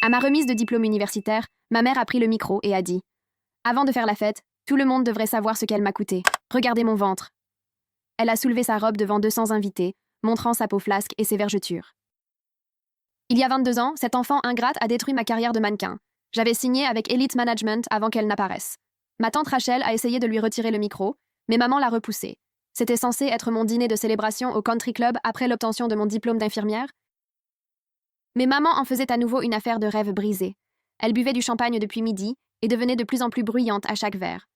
À ma remise de diplôme universitaire, ma mère a pris le micro et a dit « Avant de faire la fête, tout le monde devrait savoir ce qu'elle m'a coûté. Regardez mon ventre. » Elle a soulevé sa robe devant 200 invités, montrant sa peau flasque et ses vergetures. Il y a 22 ans, cette enfant ingrate a détruit ma carrière de mannequin. J'avais signé avec Elite Management avant qu'elle n'apparaisse. Ma tante Rachel a essayé de lui retirer le micro, mais maman l'a repoussé. C'était censé être mon dîner de célébration au country club après l'obtention de mon diplôme d'infirmière. Mais maman en faisait à nouveau une affaire de rêve brisé. Elle buvait du champagne depuis midi et devenait de plus en plus bruyante à chaque verre.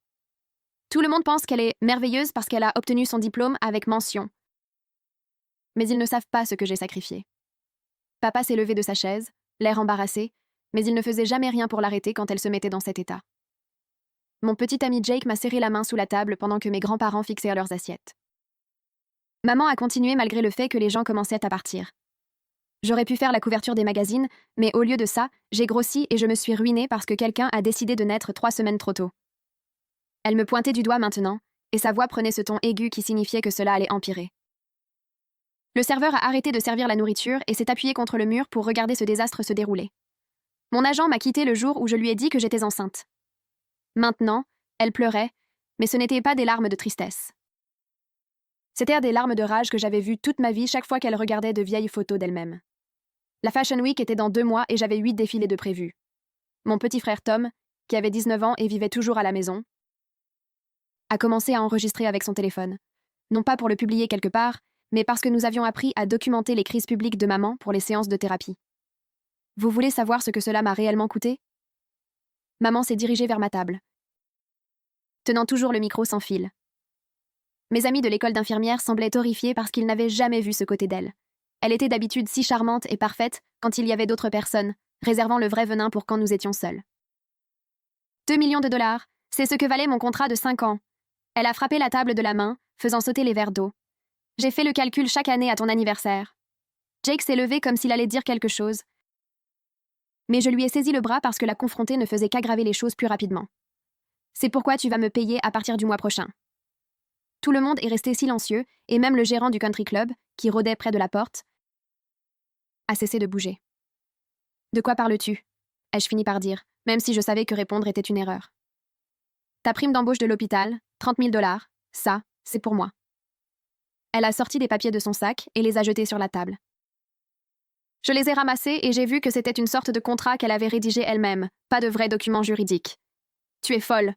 Tout le monde pense qu'elle est merveilleuse parce qu'elle a obtenu son diplôme avec mention. Mais ils ne savent pas ce que j'ai sacrifié. Papa s'est levé de sa chaise, l'air embarrassé, mais il ne faisait jamais rien pour l'arrêter quand elle se mettait dans cet état. Mon petit ami Jake m'a serré la main sous la table pendant que mes grands-parents fixèrent leurs assiettes. Maman a continué malgré le fait que les gens commençaient à partir. J'aurais pu faire la couverture des magazines, mais au lieu de ça, j'ai grossi et je me suis ruinée parce que quelqu'un a décidé de naître 3 semaines trop tôt. Elle me pointait du doigt maintenant, et sa voix prenait ce ton aigu qui signifiait que cela allait empirer. Le serveur a arrêté de servir la nourriture et s'est appuyé contre le mur pour regarder ce désastre se dérouler. Mon agent m'a quitté le jour où je lui ai dit que j'étais enceinte. Maintenant, elle pleurait, mais ce n'étaient pas des larmes de tristesse. C'étaient des larmes de rage que j'avais vues toute ma vie chaque fois qu'elle regardait de vieilles photos d'elle-même. La Fashion Week était dans 2 mois et j'avais 8 défilés de prévus. Mon petit frère Tom, qui avait 19 ans et vivait toujours à la maison, a commencé à enregistrer avec son téléphone. Non pas pour le publier quelque part, mais parce que nous avions appris à documenter les crises publiques de maman pour les séances de thérapie. Vous voulez savoir ce que cela m'a réellement coûté? Maman s'est dirigée vers ma table, tenant toujours le micro sans fil. Mes amis de l'école d'infirmière semblaient horrifiés parce qu'ils n'avaient jamais vu ce côté d'elle. Elle était d'habitude si charmante et parfaite quand il y avait d'autres personnes, réservant le vrai venin pour quand nous étions seuls. 2 millions de dollars, c'est ce que valait mon contrat de 5 ans. Elle a frappé la table de la main, faisant sauter les verres d'eau. J'ai fait le calcul chaque année à ton anniversaire. Jake s'est levé comme s'il allait dire quelque chose. Mais je lui ai saisi le bras parce que la confronter ne faisait qu'aggraver les choses plus rapidement. C'est pourquoi tu vas me payer à partir du mois prochain. Tout le monde est resté silencieux, et même le gérant du country club, qui rôdait près de la porte, a cessé de bouger. De quoi parles-tu? Ai-je fini par dire, même si je savais que répondre était une erreur. Ta prime d'embauche de l'hôpital, 30 000 dollars, ça, c'est pour moi. Elle a sorti des papiers de son sac et les a jetés sur la table. Je les ai ramassés et j'ai vu que c'était une sorte de contrat qu'elle avait rédigé elle-même, pas de vrai document juridique. Tu es folle.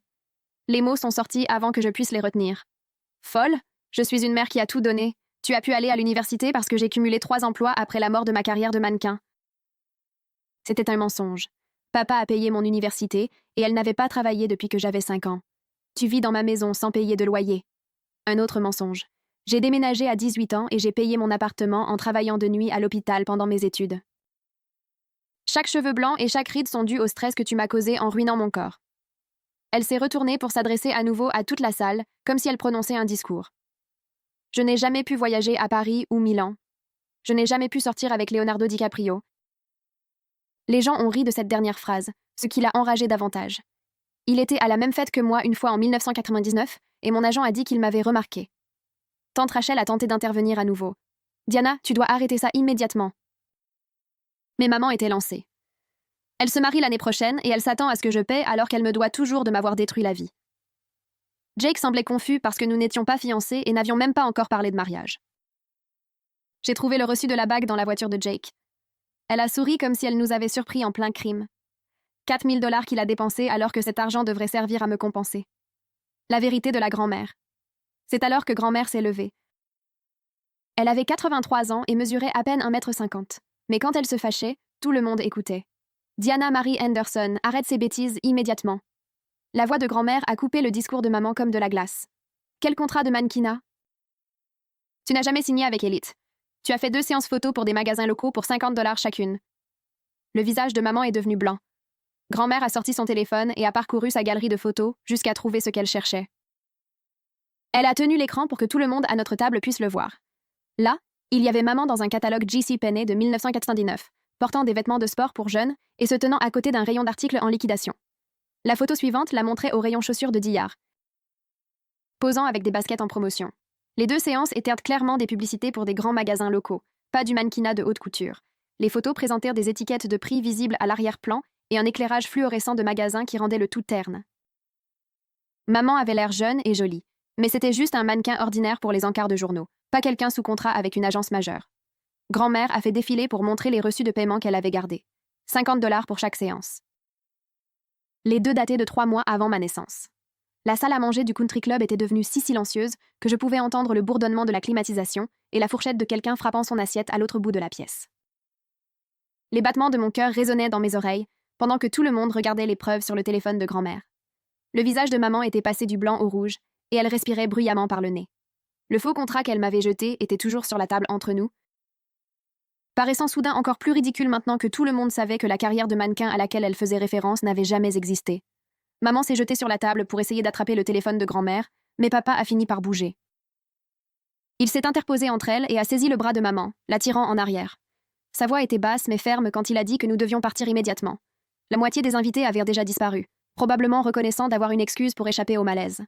Les mots sont sortis avant que je puisse les retenir. Folle? Je suis une mère qui a tout donné. Tu as pu aller à l'université parce que j'ai cumulé 3 emplois après la mort de ma carrière de mannequin. C'était un mensonge. Papa a payé mon université et elle n'avait pas travaillé depuis que j'avais 5 ans. Tu vis dans ma maison sans payer de loyer. Un autre mensonge. J'ai déménagé à 18 ans et j'ai payé mon appartement en travaillant de nuit à l'hôpital pendant mes études. Chaque cheveu blanc et chaque ride sont dus au stress que tu m'as causé en ruinant mon corps. Elle s'est retournée pour s'adresser à nouveau à toute la salle, comme si elle prononçait un discours. Je n'ai jamais pu voyager à Paris ou Milan. Je n'ai jamais pu sortir avec Leonardo DiCaprio. Les gens ont ri de cette dernière phrase, ce qui l'a enragé davantage. Il était à la même fête que moi une fois en 1999, et mon agent a dit qu'il m'avait remarqué. Tante Rachel a tenté d'intervenir à nouveau. Diana, tu dois arrêter ça immédiatement. Mais maman était lancée. Elle se marie l'année prochaine et elle s'attend à ce que je paie alors qu'elle me doit toujours de m'avoir détruit la vie. Jake semblait confus parce que nous n'étions pas fiancés et n'avions même pas encore parlé de mariage. J'ai trouvé le reçu de la bague dans la voiture de Jake. Elle a souri comme si elle nous avait surpris en plein crime. 4 000 dollars qu'il a dépensés alors que cet argent devrait servir à me compenser. La vérité de la grand-mère. C'est alors que grand-mère s'est levée. Elle avait 83 ans et mesurait à peine 1,50 m. Mais quand elle se fâchait, tout le monde écoutait. Diana Marie Anderson, arrête ces bêtises immédiatement. La voix de grand-mère a coupé le discours de maman comme de la glace. Quel contrat de mannequinat? Tu n'as jamais signé avec Elite. Tu as fait 2 séances photos pour des magasins locaux pour 50 dollars chacune. Le visage de maman est devenu blanc. Grand-mère a sorti son téléphone et a parcouru sa galerie de photos jusqu'à trouver ce qu'elle cherchait. Elle a tenu l'écran pour que tout le monde à notre table puisse le voir. Là, il y avait maman dans un catalogue JCPenney de 1999, portant des vêtements de sport pour jeunes et se tenant à côté d'un rayon d'articles en liquidation. La photo suivante la montrait au rayon chaussures de Dillard, posant avec des baskets en promotion. Les 2 séances étaient clairement des publicités pour des grands magasins locaux, pas du mannequinat de haute couture. Les photos présentèrent des étiquettes de prix visibles à l'arrière-plan et un éclairage fluorescent de magasin qui rendait le tout terne. Maman avait l'air jeune et jolie, mais c'était juste un mannequin ordinaire pour les encarts de journaux, pas quelqu'un sous contrat avec une agence majeure. Grand-mère a fait défiler pour montrer les reçus de paiement qu'elle avait gardés. 50 $ pour chaque séance. Les deux dataient de 3 mois avant ma naissance. La salle à manger du country club était devenue si silencieuse que je pouvais entendre le bourdonnement de la climatisation et la fourchette de quelqu'un frappant son assiette à l'autre bout de la pièce. Les battements de mon cœur résonnaient dans mes oreilles, pendant que tout le monde regardait l'épreuve sur le téléphone de grand-mère. Le visage de maman était passé du blanc au rouge, et elle respirait bruyamment par le nez. Le faux contrat qu'elle m'avait jeté était toujours sur la table entre nous, paraissant soudain encore plus ridicule maintenant que tout le monde savait que la carrière de mannequin à laquelle elle faisait référence n'avait jamais existé. Maman s'est jetée sur la table pour essayer d'attraper le téléphone de grand-mère, mais papa a fini par bouger. Il s'est interposé entre elles et a saisi le bras de maman, la tirant en arrière. Sa voix était basse mais ferme quand il a dit que nous devions partir immédiatement. La moitié des invités avaient déjà disparu, probablement reconnaissant d'avoir une excuse pour échapper au malaise.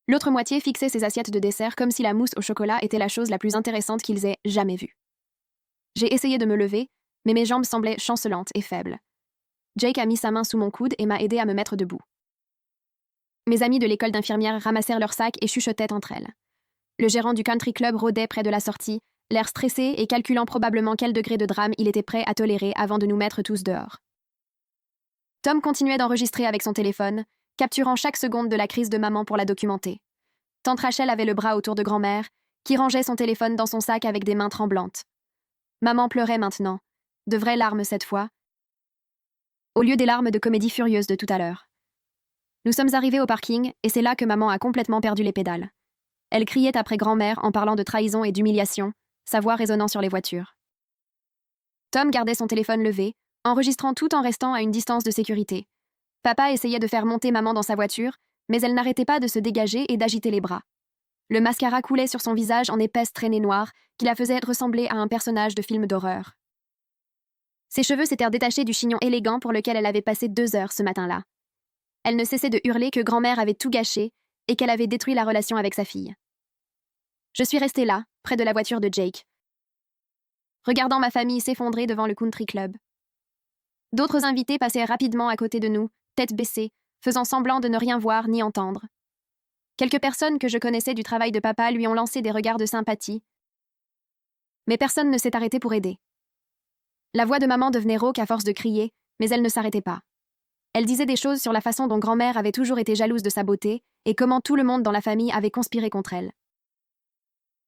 L'autre moitié fixait ses assiettes de dessert comme si la mousse au chocolat était la chose la plus intéressante qu'ils aient jamais vue. J'ai essayé de me lever, mais mes jambes semblaient chancelantes et faibles. Jake a mis sa main sous mon coude et m'a aidé à me mettre debout. Mes amies de l'école d'infirmière ramassèrent leurs sacs et chuchotaient entre elles. Le gérant du country club rôdait près de la sortie, l'air stressé et calculant probablement quel degré de drame il était prêt à tolérer avant de nous mettre tous dehors. Tom continuait d'enregistrer avec son téléphone, capturant chaque seconde de la crise de maman pour la documenter. Tante Rachel avait le bras autour de grand-mère, qui rangeait son téléphone dans son sac avec des mains tremblantes. Maman pleurait maintenant, de vraies larmes cette fois, au lieu des larmes de comédie furieuse de tout à l'heure. Nous sommes arrivés au parking et c'est là que maman a complètement perdu les pédales. Elle criait après grand-mère en parlant de trahison et d'humiliation, sa voix résonnant sur les voitures. Tom gardait son téléphone levé, enregistrant tout en restant à une distance de sécurité. Papa essayait de faire monter maman dans sa voiture, mais elle n'arrêtait pas de se dégager et d'agiter les bras. Le mascara coulait sur son visage en épaisses traînées noires qui la faisaient ressembler à un personnage de film d'horreur. Ses cheveux s'étaient détachés du chignon élégant pour lequel elle avait passé 2 heures ce matin-là. Elle ne cessait de hurler que grand-mère avait tout gâché et qu'elle avait détruit la relation avec sa fille. Je suis restée là, près de la voiture de Jake, regardant ma famille s'effondrer devant le country club. D'autres invités passaient rapidement à côté de nous, tête baissée, faisant semblant de ne rien voir ni entendre. Quelques personnes que je connaissais du travail de papa lui ont lancé des regards de sympathie, mais personne ne s'est arrêté pour aider. La voix de maman devenait rauque à force de crier, mais elle ne s'arrêtait pas. Elle disait des choses sur la façon dont grand-mère avait toujours été jalouse de sa beauté et comment tout le monde dans la famille avait conspiré contre elle.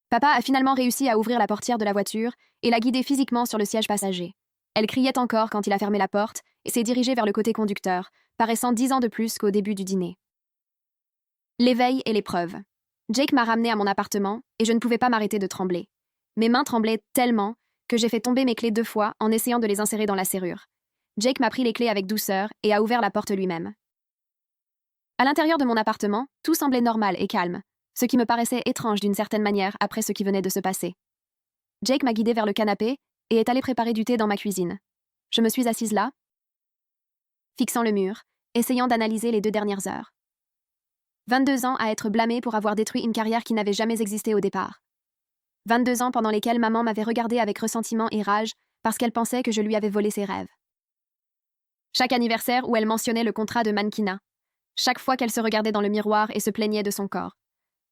Papa a finalement réussi à ouvrir la portière de la voiture et l'a guidée physiquement sur le siège passager. Elle criait encore quand il a fermé la porte et s'est dirigée vers le côté conducteur, paraissant 10 ans de plus qu'au début du dîner. L'éveil et l'épreuve. Jake m'a ramenée à mon appartement et je ne pouvais pas m'arrêter de trembler. Mes mains tremblaient tellement que j'ai fait tomber mes clés 2 fois en essayant de les insérer dans la serrure. Jake m'a pris les clés avec douceur et a ouvert la porte lui-même. À l'intérieur de mon appartement, tout semblait normal et calme, ce qui me paraissait étrange d'une certaine manière après ce qui venait de se passer. Jake m'a guidée vers le canapé et est allé préparer du thé dans ma cuisine. Je me suis assise là, fixant le mur, essayant d'analyser les 2 dernières heures. 22 ans à être blâmée pour avoir détruit une carrière qui n'avait jamais existé au départ. 22 ans pendant lesquels maman m'avait regardée avec ressentiment et rage parce qu'elle pensait que je lui avais volé ses rêves. Chaque anniversaire où elle mentionnait le contrat de mannequinat. Chaque fois qu'elle se regardait dans le miroir et se plaignait de son corps.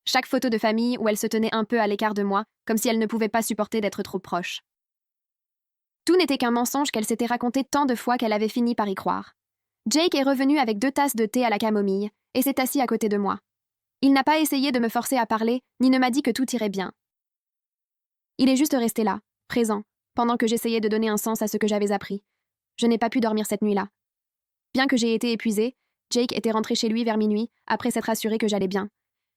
Chaque photo de famille où elle se tenait un peu à l'écart de moi, comme si elle ne pouvait pas supporter d'être trop proche. Tout n'était qu'un mensonge qu'elle s'était raconté tant de fois qu'elle avait fini par y croire. Jake est revenu avec 2 tasses de thé à la camomille et s'est assis à côté de moi. Il n'a pas essayé de me forcer à parler, ni ne m'a dit que tout irait bien. Il est juste resté là, présent, pendant que j'essayais de donner un sens à ce que j'avais appris. Je n'ai pas pu dormir cette nuit-là. Bien que j'ai été épuisée, Jake était rentré chez lui vers minuit, après s'être assuré que j'allais bien.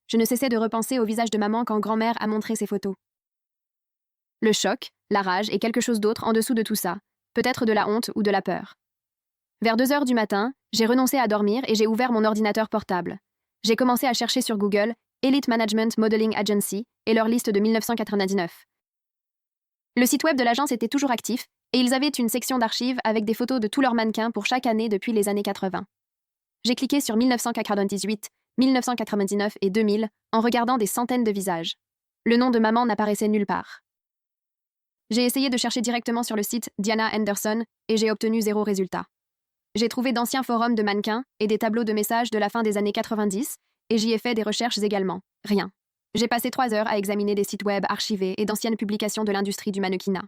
Je ne cessais de repenser au visage de maman quand grand-mère a montré ses photos. Le choc, la rage et quelque chose d'autre en dessous de tout ça, peut-être de la honte ou de la peur. Vers 2 heures du matin, j'ai renoncé à dormir et j'ai ouvert mon ordinateur portable. J'ai commencé à chercher sur Google Elite Management Modeling Agency et leur liste de 1999. Le site web de l'agence était toujours actif et ils avaient une section d'archives avec des photos de tous leurs mannequins pour chaque année depuis les années 80. J'ai cliqué sur 1998, 1999 et 2000 en regardant des centaines de visages. Le nom de maman n'apparaissait nulle part. J'ai essayé de chercher directement sur le site Diana Anderson et j'ai obtenu 0 résultat. J'ai trouvé d'anciens forums de mannequins et des tableaux de messages de la fin des années 90 et j'y ai fait des recherches également. Rien. J'ai passé 3 heures à examiner des sites web archivés et d'anciennes publications de l'industrie du mannequinat.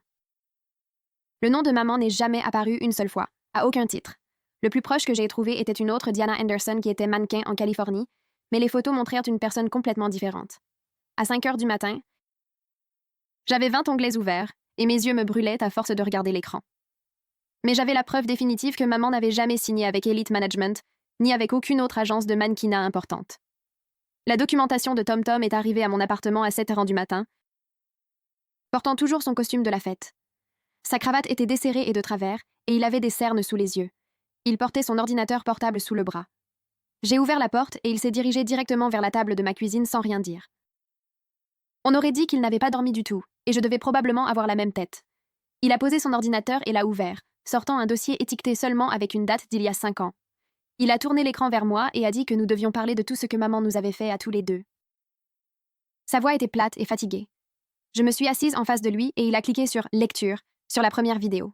Le nom de maman n'est jamais apparu une seule fois, à aucun titre. Le plus proche que j'ai trouvé était une autre Diana Anderson qui était mannequin en Californie, mais les photos montrèrent une personne complètement différente. À 5 heures du matin, j'avais 20 onglets ouverts et mes yeux me brûlaient à force de regarder l'écran. Mais j'avais la preuve définitive que maman n'avait jamais signé avec Elite Management, ni avec aucune autre agence de mannequinat importante. La documentation de Tom Tom est arrivée à mon appartement à 7 heures du matin, portant toujours son costume de la fête. Sa cravate était desserrée et de travers, et il avait des cernes sous les yeux. Il portait son ordinateur portable sous le bras. J'ai ouvert la porte et il s'est dirigé directement vers la table de ma cuisine sans rien dire. On aurait dit qu'il n'avait pas dormi du tout, et je devais probablement avoir la même tête. Il a posé son ordinateur et l'a ouvert, sortant un dossier étiqueté seulement avec une date d'il y a 5 ans. Il a tourné l'écran vers moi et a dit que nous devions parler de tout ce que maman nous avait fait à tous les deux. Sa voix était plate et fatiguée. Je me suis assise en face de lui et il a cliqué sur « Lecture » sur la première vidéo.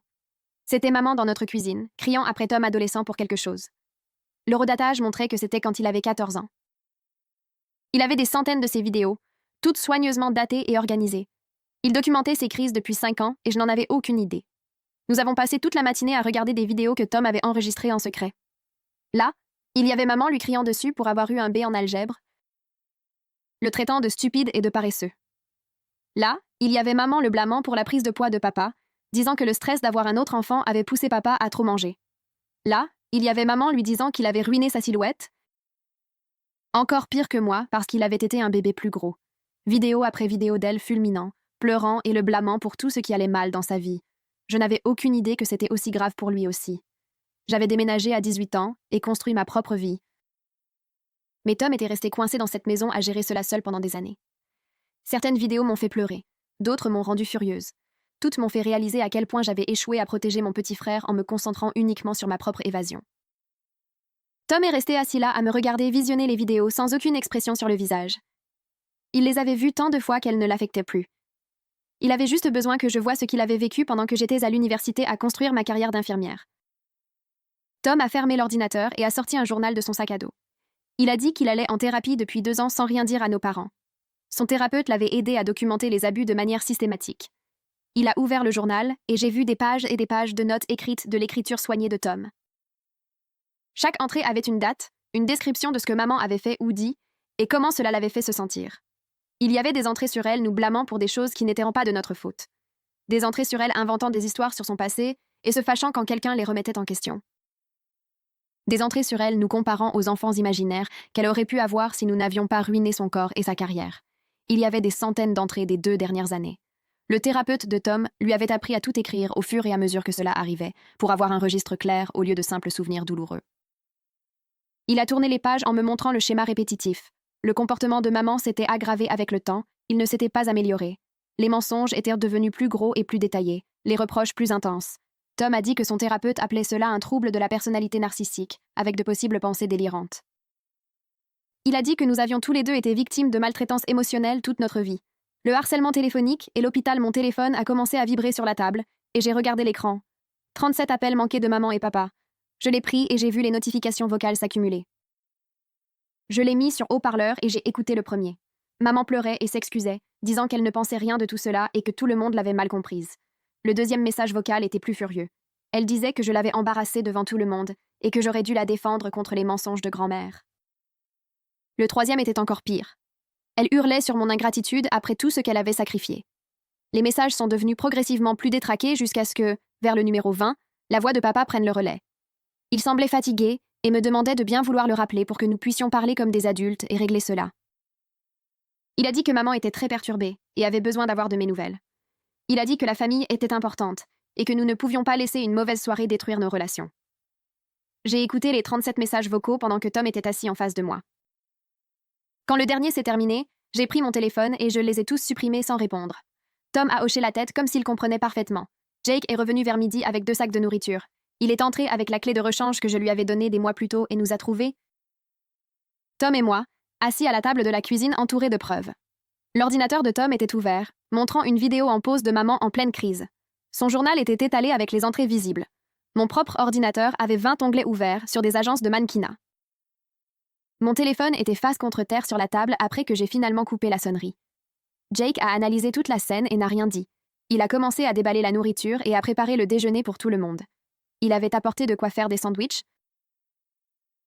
C'était maman dans notre cuisine, criant après Tom adolescent pour quelque chose. Le redatage montrait que c'était quand il avait 14 ans. Il avait des centaines de ces vidéos, toutes soigneusement datées et organisées. Il documentait ses crises depuis 5 ans et je n'en avais aucune idée. Nous avons passé toute la matinée à regarder des vidéos que Tom avait enregistrées en secret. Là, il y avait maman lui criant dessus pour avoir eu un B en algèbre, le traitant de stupide et de paresseux. Là, il y avait maman le blâmant pour la prise de poids de papa, disant que le stress d'avoir un autre enfant avait poussé papa à trop manger. Là, il y avait maman lui disant qu'il avait ruiné sa silhouette, encore pire que moi parce qu'il avait été un bébé plus gros. Vidéo après vidéo d'elle fulminant, pleurant et le blâmant pour tout ce qui allait mal dans sa vie. Je n'avais aucune idée que c'était aussi grave pour lui aussi. J'avais déménagé à 18 ans et construit ma propre vie. Mais Tom était resté coincé dans cette maison à gérer cela seul pendant des années. Certaines vidéos m'ont fait pleurer, d'autres m'ont rendue furieuse. Toutes m'ont fait réaliser à quel point j'avais échoué à protéger mon petit frère en me concentrant uniquement sur ma propre évasion. Tom est resté assis là à me regarder visionner les vidéos sans aucune expression sur le visage. Il les avait vues tant de fois qu'elles ne l'affectaient plus. Il avait juste besoin que je voie ce qu'il avait vécu pendant que j'étais à l'université à construire ma carrière d'infirmière. Tom a fermé l'ordinateur et a sorti un journal de son sac à dos. Il a dit qu'il allait en thérapie depuis 2 ans sans rien dire à nos parents. Son thérapeute l'avait aidé à documenter les abus de manière systématique. Il a ouvert le journal et j'ai vu des pages et des pages de notes écrites de l'écriture soignée de Tom. Chaque entrée avait une date, une description de ce que maman avait fait ou dit et comment cela l'avait fait se sentir. Il y avait des entrées sur elle nous blâmant pour des choses qui n'étaient pas de notre faute. Des entrées sur elle inventant des histoires sur son passé et se fâchant quand quelqu'un les remettait en question. Des entrées sur elle nous comparant aux enfants imaginaires qu'elle aurait pu avoir si nous n'avions pas ruiné son corps et sa carrière. Il y avait des centaines d'entrées des 2 dernières années. Le thérapeute de Tom lui avait appris à tout écrire au fur et à mesure que cela arrivait, pour avoir un registre clair au lieu de simples souvenirs douloureux. Il a tourné les pages en me montrant le schéma répétitif. Le comportement de maman s'était aggravé avec le temps, il ne s'était pas amélioré. Les mensonges étaient devenus plus gros et plus détaillés, les reproches plus intenses. Tom a dit que son thérapeute appelait cela un trouble de la personnalité narcissique, avec de possibles pensées délirantes. Il a dit que nous avions tous les deux été victimes de maltraitance émotionnelle toute notre vie. Le harcèlement téléphonique et l'hôpital mon téléphone a commencé à vibrer sur la table, et j'ai regardé l'écran. 37 appels manqués de maman et papa. Je l'ai pris et j'ai vu les notifications vocales s'accumuler. Je l'ai mis sur haut-parleur et j'ai écouté le premier. Maman pleurait et s'excusait, disant qu'elle ne pensait rien de tout cela et que tout le monde l'avait mal comprise. Le deuxième message vocal était plus furieux. Elle disait que je l'avais embarrassée devant tout le monde et que j'aurais dû la défendre contre les mensonges de grand-mère. Le troisième était encore pire. Elle hurlait sur mon ingratitude après tout ce qu'elle avait sacrifié. Les messages sont devenus progressivement plus détraqués jusqu'à ce que, vers le numéro 20, la voix de papa prenne le relais. Il semblait fatigué et me demandait de bien vouloir le rappeler pour que nous puissions parler comme des adultes et régler cela. Il a dit que maman était très perturbée et avait besoin d'avoir de mes nouvelles. Il a dit que la famille était importante et que nous ne pouvions pas laisser une mauvaise soirée détruire nos relations. J'ai écouté les 37 messages vocaux pendant que Tom était assis en face de moi. Quand le dernier s'est terminé, j'ai pris mon téléphone et je les ai tous supprimés sans répondre. Tom a hoché la tête comme s'il comprenait parfaitement. Jake est revenu vers midi avec 2 sacs de nourriture. Il est entré avec la clé de rechange que je lui avais donnée des mois plus tôt et nous a trouvés, Tom et moi, assis à la table de la cuisine entourés de preuves. L'ordinateur de Tom était ouvert, montrant une vidéo en pause de maman en pleine crise. Son journal était étalé avec les entrées visibles. Mon propre ordinateur avait 20 onglets ouverts sur des agences de mannequinat. Mon téléphone était face contre terre sur la table après que j'ai finalement coupé la sonnerie. Jake a analysé toute la scène et n'a rien dit. Il a commencé à déballer la nourriture et à préparer le déjeuner pour tout le monde. Il avait apporté de quoi faire des sandwichs,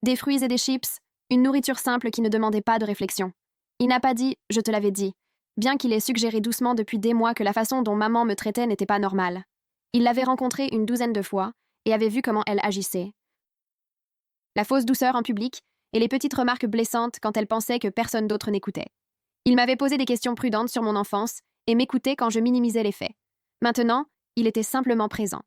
des fruits et des chips, une nourriture simple qui ne demandait pas de réflexion. Il n'a pas dit « je te l'avais dit », bien qu'il ait suggéré doucement depuis des mois que la façon dont maman me traitait n'était pas normale. Il l'avait rencontrée une douzaine de fois et avait vu comment elle agissait. La fausse douceur en public et les petites remarques blessantes quand elle pensait que personne d'autre n'écoutait. Il m'avait posé des questions prudentes sur mon enfance et m'écoutait quand je minimisais les faits. Maintenant, il était simplement présent.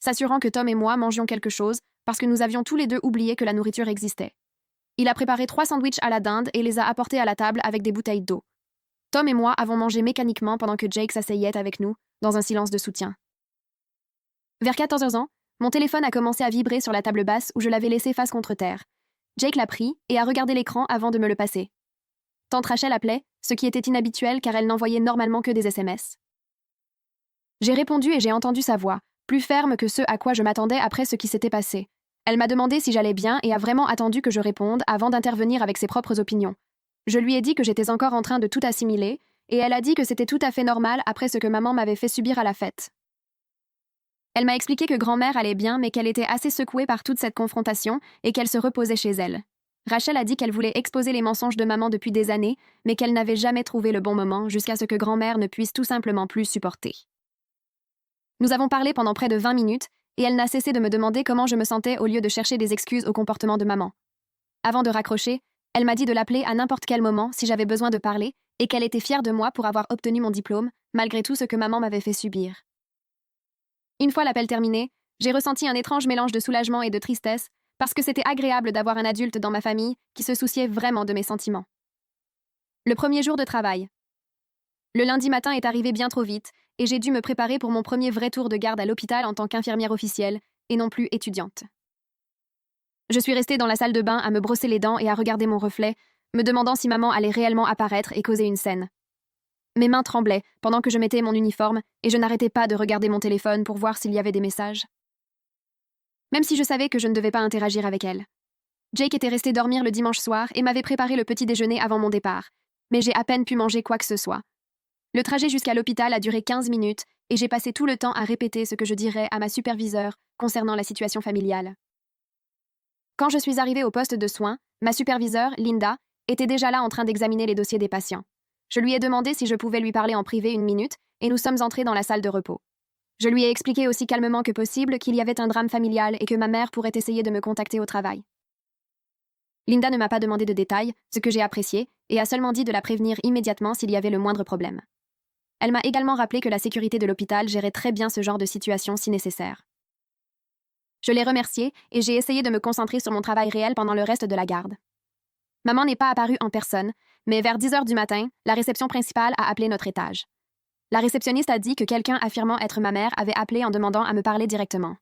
S'assurant que Tom et moi mangions quelque chose parce que nous avions tous les deux oublié que la nourriture existait. Il a préparé 3 sandwichs à la dinde et les a apportés à la table avec des bouteilles d'eau. Tom et moi avons mangé mécaniquement pendant que Jake s'asseyait avec nous, dans un silence de soutien. Vers 14 ans, mon téléphone a commencé à vibrer sur la table basse où je l'avais laissé face contre terre. Jake l'a pris et a regardé l'écran avant de me le passer. Tante Rachel appelait, ce qui était inhabituel car elle n'envoyait normalement que des SMS. J'ai répondu et j'ai entendu sa voix, plus ferme que ce à quoi je m'attendais après ce qui s'était passé. Elle m'a demandé si j'allais bien et a vraiment attendu que je réponde avant d'intervenir avec ses propres opinions. Je lui ai dit que j'étais encore en train de tout assimiler, et elle a dit que c'était tout à fait normal après ce que maman m'avait fait subir à la fête. Elle m'a expliqué que grand-mère allait bien, mais qu'elle était assez secouée par toute cette confrontation et qu'elle se reposait chez elle. Rachel a dit qu'elle voulait exposer les mensonges de maman depuis des années, mais qu'elle n'avait jamais trouvé le bon moment jusqu'à ce que grand-mère ne puisse tout simplement plus supporter. Nous avons parlé pendant près de 20 minutes, et elle n'a cessé de me demander comment je me sentais au lieu de chercher des excuses au comportement de maman. Avant de raccrocher, elle m'a dit de l'appeler à n'importe quel moment si j'avais besoin de parler et qu'elle était fière de moi pour avoir obtenu mon diplôme, malgré tout ce que maman m'avait fait subir. Une fois l'appel terminé, j'ai ressenti un étrange mélange de soulagement et de tristesse parce que c'était agréable d'avoir un adulte dans ma famille qui se souciait vraiment de mes sentiments. Le premier jour de travail. Le lundi matin est arrivé bien trop vite et j'ai dû me préparer pour mon premier vrai tour de garde à l'hôpital en tant qu'infirmière officielle et non plus étudiante. Je suis restée dans la salle de bain à me brosser les dents et à regarder mon reflet, me demandant si maman allait réellement apparaître et causer une scène. Mes mains tremblaient pendant que je mettais mon uniforme et je n'arrêtais pas de regarder mon téléphone pour voir s'il y avait des messages. Même si je savais que je ne devais pas interagir avec elle. Jake était resté dormir le dimanche soir et m'avait préparé le petit déjeuner avant mon départ, mais j'ai à peine pu manger quoi que ce soit. Le trajet jusqu'à l'hôpital a duré 15 minutes et j'ai passé tout le temps à répéter ce que je dirais à ma superviseure concernant la situation familiale. Quand je suis arrivée au poste de soins, ma superviseure, Linda, était déjà là en train d'examiner les dossiers des patients. Je lui ai demandé si je pouvais lui parler en privé une minute et nous sommes entrés dans la salle de repos. Je lui ai expliqué aussi calmement que possible qu'il y avait un drame familial et que ma mère pourrait essayer de me contacter au travail. Linda ne m'a pas demandé de détails, ce que j'ai apprécié, et a seulement dit de la prévenir immédiatement s'il y avait le moindre problème. Elle m'a également rappelé que la sécurité de l'hôpital gérait très bien ce genre de situation si nécessaire. Je l'ai remerciée et j'ai essayé de me concentrer sur mon travail réel pendant le reste de la garde. Maman n'est pas apparue en personne, mais vers 10 heures du matin, la réception principale a appelé notre étage. La réceptionniste a dit que quelqu'un affirmant être ma mère avait appelé en demandant à me parler directement.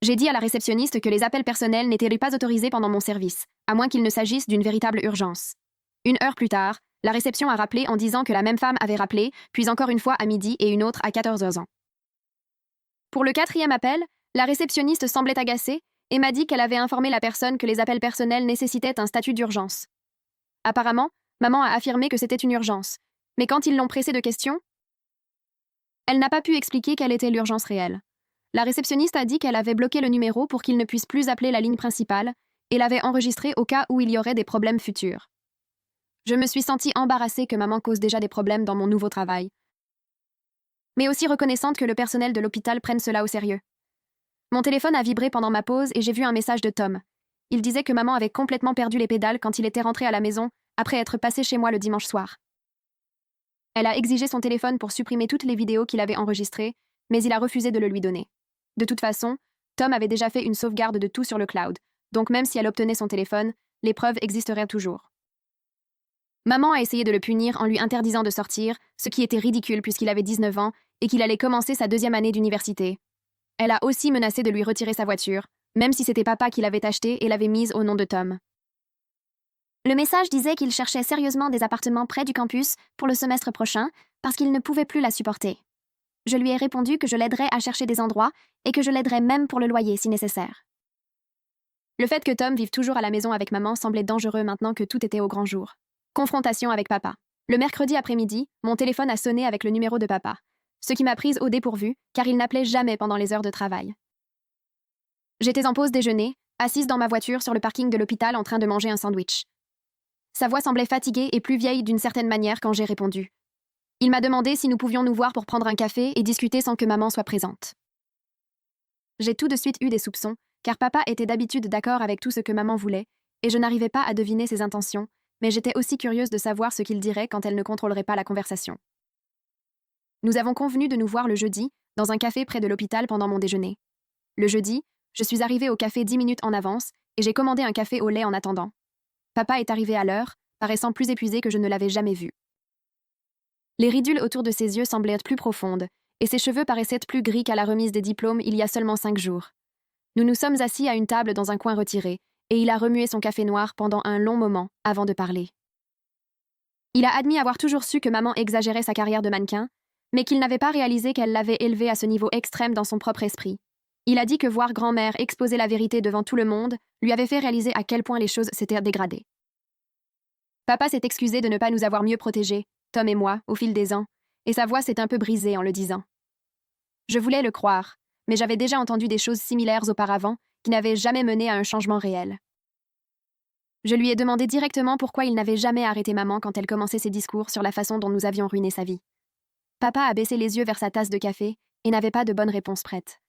J'ai dit à la réceptionniste que les appels personnels n'étaient pas autorisés pendant mon service, à moins qu'il ne s'agisse d'une véritable urgence. 1 heure plus tard, la réception a rappelé en disant que la même femme avait rappelé, puis encore une fois à midi et une autre à 14 ans. Pour le 4e appel, la réceptionniste semblait agacée et m'a dit qu'elle avait informé la personne que les appels personnels nécessitaient un statut d'urgence. Apparemment, maman a affirmé que c'était une urgence, mais quand ils l'ont pressée de questions, elle n'a pas pu expliquer quelle était l'urgence réelle. La réceptionniste a dit qu'elle avait bloqué le numéro pour qu'il ne puisse plus appeler la ligne principale et l'avait enregistré au cas où il y aurait des problèmes futurs. Je me suis sentie embarrassée que maman cause déjà des problèmes dans mon nouveau travail, mais aussi reconnaissante que le personnel de l'hôpital prenne cela au sérieux. Mon téléphone a vibré pendant ma pause et j'ai vu un message de Tom. Il disait que maman avait complètement perdu les pédales quand il était rentré à la maison après être passé chez moi le dimanche soir. Elle a exigé son téléphone pour supprimer toutes les vidéos qu'il avait enregistrées, mais il a refusé de le lui donner. De toute façon, Tom avait déjà fait une sauvegarde de tout sur le cloud, donc même si elle obtenait son téléphone, les preuves existeraient toujours. Maman a essayé de le punir en lui interdisant de sortir, ce qui était ridicule puisqu'il avait 19 ans et qu'il allait commencer sa 2e année d'université. Elle a aussi menacé de lui retirer sa voiture, même si c'était papa qui l'avait achetée et l'avait mise au nom de Tom. Le message disait qu'il cherchait sérieusement des appartements près du campus pour le semestre prochain parce qu'il ne pouvait plus la supporter. Je lui ai répondu que je l'aiderais à chercher des endroits et que je l'aiderais même pour le loyer si nécessaire. Le fait que Tom vive toujours à la maison avec maman semblait dangereux maintenant que tout était au grand jour. Confrontation avec papa. Le mercredi après-midi, mon téléphone a sonné avec le numéro de papa, ce qui m'a prise au dépourvu car il n'appelait jamais pendant les heures de travail. J'étais en pause déjeuner, assise dans ma voiture sur le parking de l'hôpital en train de manger un sandwich. Sa voix semblait fatiguée et plus vieille d'une certaine manière quand j'ai répondu. Il m'a demandé si nous pouvions nous voir pour prendre un café et discuter sans que maman soit présente. J'ai tout de suite eu des soupçons, car papa était d'habitude d'accord avec tout ce que maman voulait, et je n'arrivais pas à deviner ses intentions, mais j'étais aussi curieuse de savoir ce qu'il dirait quand elle ne contrôlerait pas la conversation. Nous avons convenu de nous voir le jeudi, dans un café près de l'hôpital pendant mon déjeuner. Le jeudi, je suis arrivée au café 10 minutes en avance, et j'ai commandé un café au lait en attendant. Papa est arrivé à l'heure, paraissant plus épuisé que je ne l'avais jamais vu. Les ridules autour de ses yeux semblaient être plus profondes, et ses cheveux paraissaient plus gris qu'à la remise des diplômes il y a seulement 5 jours. Nous nous sommes assis à une table dans un coin retiré, et il a remué son café noir pendant un long moment avant de parler. Il a admis avoir toujours su que maman exagérait sa carrière de mannequin, mais qu'il n'avait pas réalisé qu'elle l'avait élevée à ce niveau extrême dans son propre esprit. Il a dit que voir grand-mère exposer la vérité devant tout le monde lui avait fait réaliser à quel point les choses s'étaient dégradées. Papa s'est excusé de ne pas nous avoir mieux protégés, Tom et moi, au fil des ans, et sa voix s'est un peu brisée en le disant. Je voulais le croire, mais j'avais déjà entendu des choses similaires auparavant qui n'avaient jamais mené à un changement réel. Je lui ai demandé directement pourquoi il n'avait jamais arrêté maman quand elle commençait ses discours sur la façon dont nous avions ruiné sa vie. Papa a baissé les yeux vers sa tasse de café et n'avait pas de bonne réponse prête.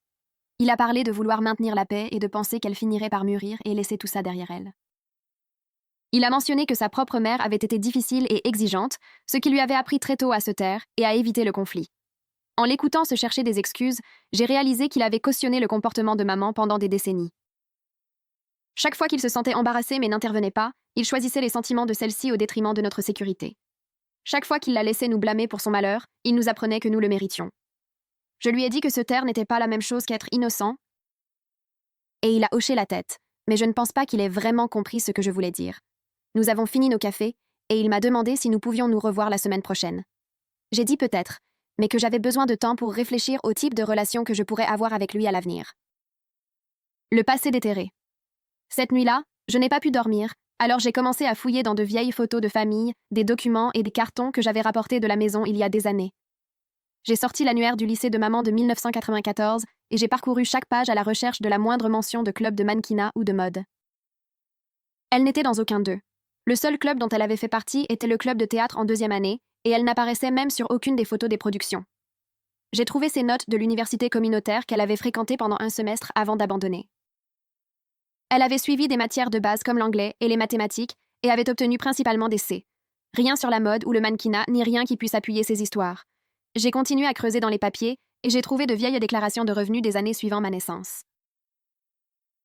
Il a parlé de vouloir maintenir la paix et de penser qu'elle finirait par mûrir et laisser tout ça derrière elle. Il a mentionné que sa propre mère avait été difficile et exigeante, ce qui lui avait appris très tôt à se taire et à éviter le conflit. En l'écoutant se chercher des excuses, j'ai réalisé qu'il avait cautionné le comportement de maman pendant des décennies. Chaque fois qu'il se sentait embarrassé mais n'intervenait pas, il choisissait les sentiments de celle-ci au détriment de notre sécurité. Chaque fois qu'il la laissait nous blâmer pour son malheur, il nous apprenait que nous le méritions. Je lui ai dit que se taire n'était pas la même chose qu'être innocent, et il a hoché la tête, mais je ne pense pas qu'il ait vraiment compris ce que je voulais dire. Nous avons fini nos cafés, et il m'a demandé si nous pouvions nous revoir la semaine prochaine. J'ai dit peut-être, mais que j'avais besoin de temps pour réfléchir au type de relation que je pourrais avoir avec lui à l'avenir. Le passé déterré. Cette nuit-là, je n'ai pas pu dormir, alors j'ai commencé à fouiller dans de vieilles photos de famille, des documents et des cartons que j'avais rapportés de la maison il y a des années. J'ai sorti l'annuaire du lycée de maman de 1994 et j'ai parcouru chaque page à la recherche de la moindre mention de club de mannequinat ou de mode. Elle n'était dans aucun d'eux. Le seul club dont elle avait fait partie était le club de théâtre en 2e année, et elle n'apparaissait même sur aucune des photos des productions. J'ai trouvé ses notes de l'université communautaire qu'elle avait fréquentée pendant un semestre avant d'abandonner. Elle avait suivi des matières de base comme l'anglais et les mathématiques et avait obtenu principalement des C. Rien sur la mode ou le mannequinat, ni rien qui puisse appuyer ses histoires. J'ai continué à creuser dans les papiers et j'ai trouvé de vieilles déclarations de revenus des années suivant ma naissance.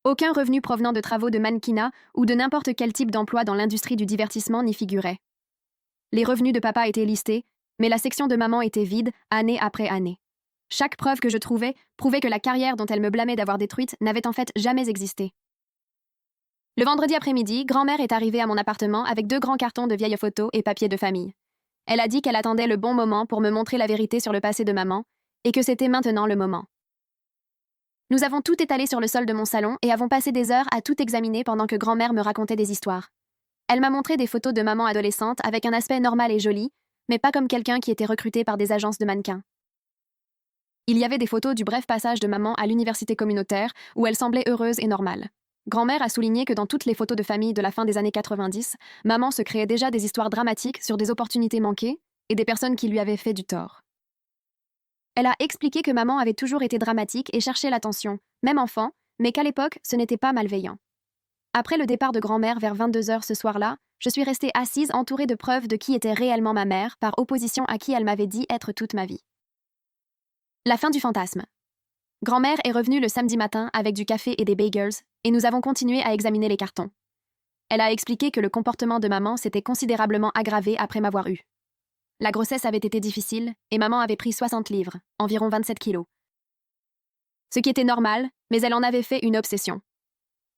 Aucun revenu provenant de travaux de mannequinat ou de n'importe quel type d'emploi dans l'industrie du divertissement n'y figurait. Les revenus de papa étaient listés, mais la section de maman était vide, année après année. Chaque preuve que je trouvais prouvait que la carrière dont elle me blâmait d'avoir détruite n'avait en fait jamais existé. Le vendredi après-midi, grand-mère est arrivée à mon appartement avec 2 grands cartons de vieilles photos et papiers de famille. Elle a dit qu'elle attendait le bon moment pour me montrer la vérité sur le passé de maman, et que c'était maintenant le moment. Nous avons tout étalé sur le sol de mon salon et avons passé des heures à tout examiner pendant que grand-mère me racontait des histoires. Elle m'a montré des photos de maman adolescente avec un aspect normal et joli, mais pas comme quelqu'un qui était recruté par des agences de mannequins. Il y avait des photos du bref passage de maman à l'université communautaire où elle semblait heureuse et normale. Grand-mère a souligné que dans toutes les photos de famille de la fin des années 90, maman se créait déjà des histoires dramatiques sur des opportunités manquées et des personnes qui lui avaient fait du tort. Elle a expliqué que maman avait toujours été dramatique et cherchait l'attention, même enfant, mais qu'à l'époque, ce n'était pas malveillant. Après le départ de grand-mère vers 22h ce soir-là, je suis restée assise entourée de preuves de qui était réellement ma mère, par opposition à qui elle m'avait dit être toute ma vie. La fin du fantasme. Grand-mère est revenue le samedi matin avec du café et des bagels, et nous avons continué à examiner les cartons. Elle a expliqué que le comportement de maman s'était considérablement aggravé après m'avoir eue. La grossesse avait été difficile, et maman avait pris 60 livres, environ 27 kilos. Ce qui était normal, mais elle en avait fait une obsession.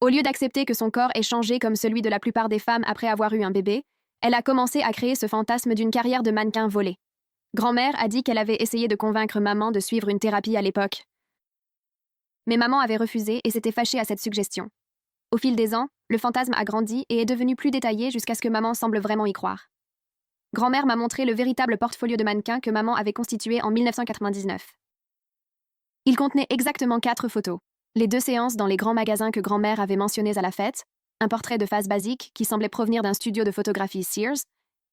Au lieu d'accepter que son corps ait changé comme celui de la plupart des femmes après avoir eu un bébé, elle a commencé à créer ce fantasme d'une carrière de mannequin volée. Grand-mère a dit qu'elle avait essayé de convaincre maman de suivre une thérapie à l'époque. Mais maman avait refusé et s'était fâchée à cette suggestion. Au fil des ans, le fantasme a grandi et est devenu plus détaillé jusqu'à ce que maman semble vraiment y croire. Grand-mère m'a montré le véritable portfolio de mannequin que maman avait constitué en 1999. Il contenait exactement 4 photos. Les 2 séances dans les grands magasins que grand-mère avait mentionnées à la fête, un portrait de face basique qui semblait provenir d'un studio de photographie Sears,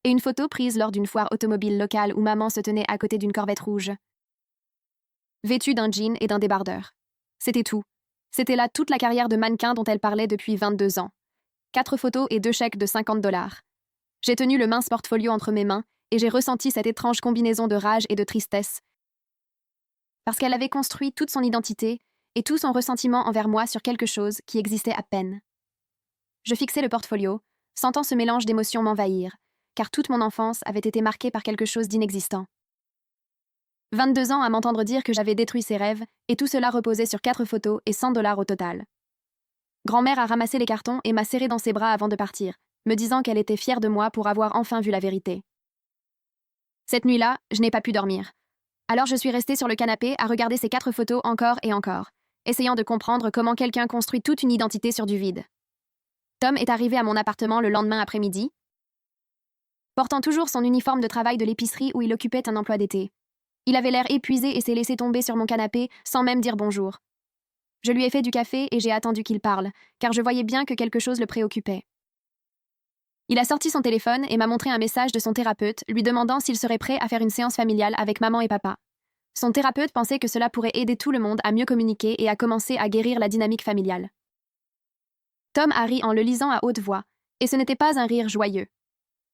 et une photo prise lors d'une foire automobile locale où maman se tenait à côté d'une Corvette rouge. Vêtue d'un jean et d'un débardeur. C'était tout. C'était là toute la carrière de mannequin dont elle parlait depuis 22 ans. 4 photos et 2 chèques de $50. J'ai tenu le mince portfolio entre mes mains et j'ai ressenti cette étrange combinaison de rage et de tristesse. Parce qu'elle avait construit toute son identité et tout son ressentiment envers moi sur quelque chose qui existait à peine. Je fixais le portfolio, sentant ce mélange d'émotions m'envahir, car toute mon enfance avait été marquée par quelque chose d'inexistant. 22 ans à m'entendre dire que j'avais détruit ses rêves, et tout cela reposait sur 4 photos et $100 au total. Grand-mère a ramassé les cartons et m'a serré dans ses bras avant de partir, me disant qu'elle était fière de moi pour avoir enfin vu la vérité. Cette nuit-là, je n'ai pas pu dormir. Alors je suis restée sur le canapé à regarder ces 4 photos encore et encore, essayant de comprendre comment quelqu'un construit toute une identité sur du vide. Tom est arrivé à mon appartement le lendemain après-midi, portant toujours son uniforme de travail de l'épicerie où il occupait un emploi d'été. Il avait l'air épuisé et s'est laissé tomber sur mon canapé sans même dire bonjour. Je lui ai fait du café et j'ai attendu qu'il parle, car je voyais bien que quelque chose le préoccupait. Il a sorti son téléphone et m'a montré un message de son thérapeute lui demandant s'il serait prêt à faire une séance familiale avec maman et papa. Son thérapeute pensait que cela pourrait aider tout le monde à mieux communiquer et à commencer à guérir la dynamique familiale. Tom a ri en le lisant à haute voix, et ce n'était pas un rire joyeux.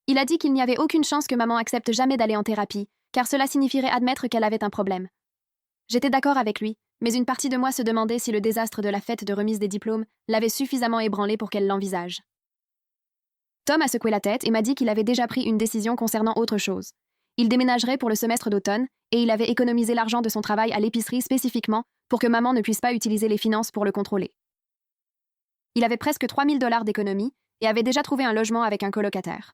Il a dit qu'il n'y avait aucune chance que maman accepte jamais d'aller en thérapie, car cela signifierait admettre qu'elle avait un problème. J'étais d'accord avec lui, mais une partie de moi se demandait si le désastre de la fête de remise des diplômes l'avait suffisamment ébranlée pour qu'elle l'envisage. Tom a secoué la tête et m'a dit qu'il avait déjà pris une décision concernant autre chose. Il déménagerait pour le semestre d'automne, et il avait économisé l'argent de son travail à l'épicerie spécifiquement pour que maman ne puisse pas utiliser les finances pour le contrôler. Il avait presque $3000 d'économie et avait déjà trouvé un logement avec un colocataire.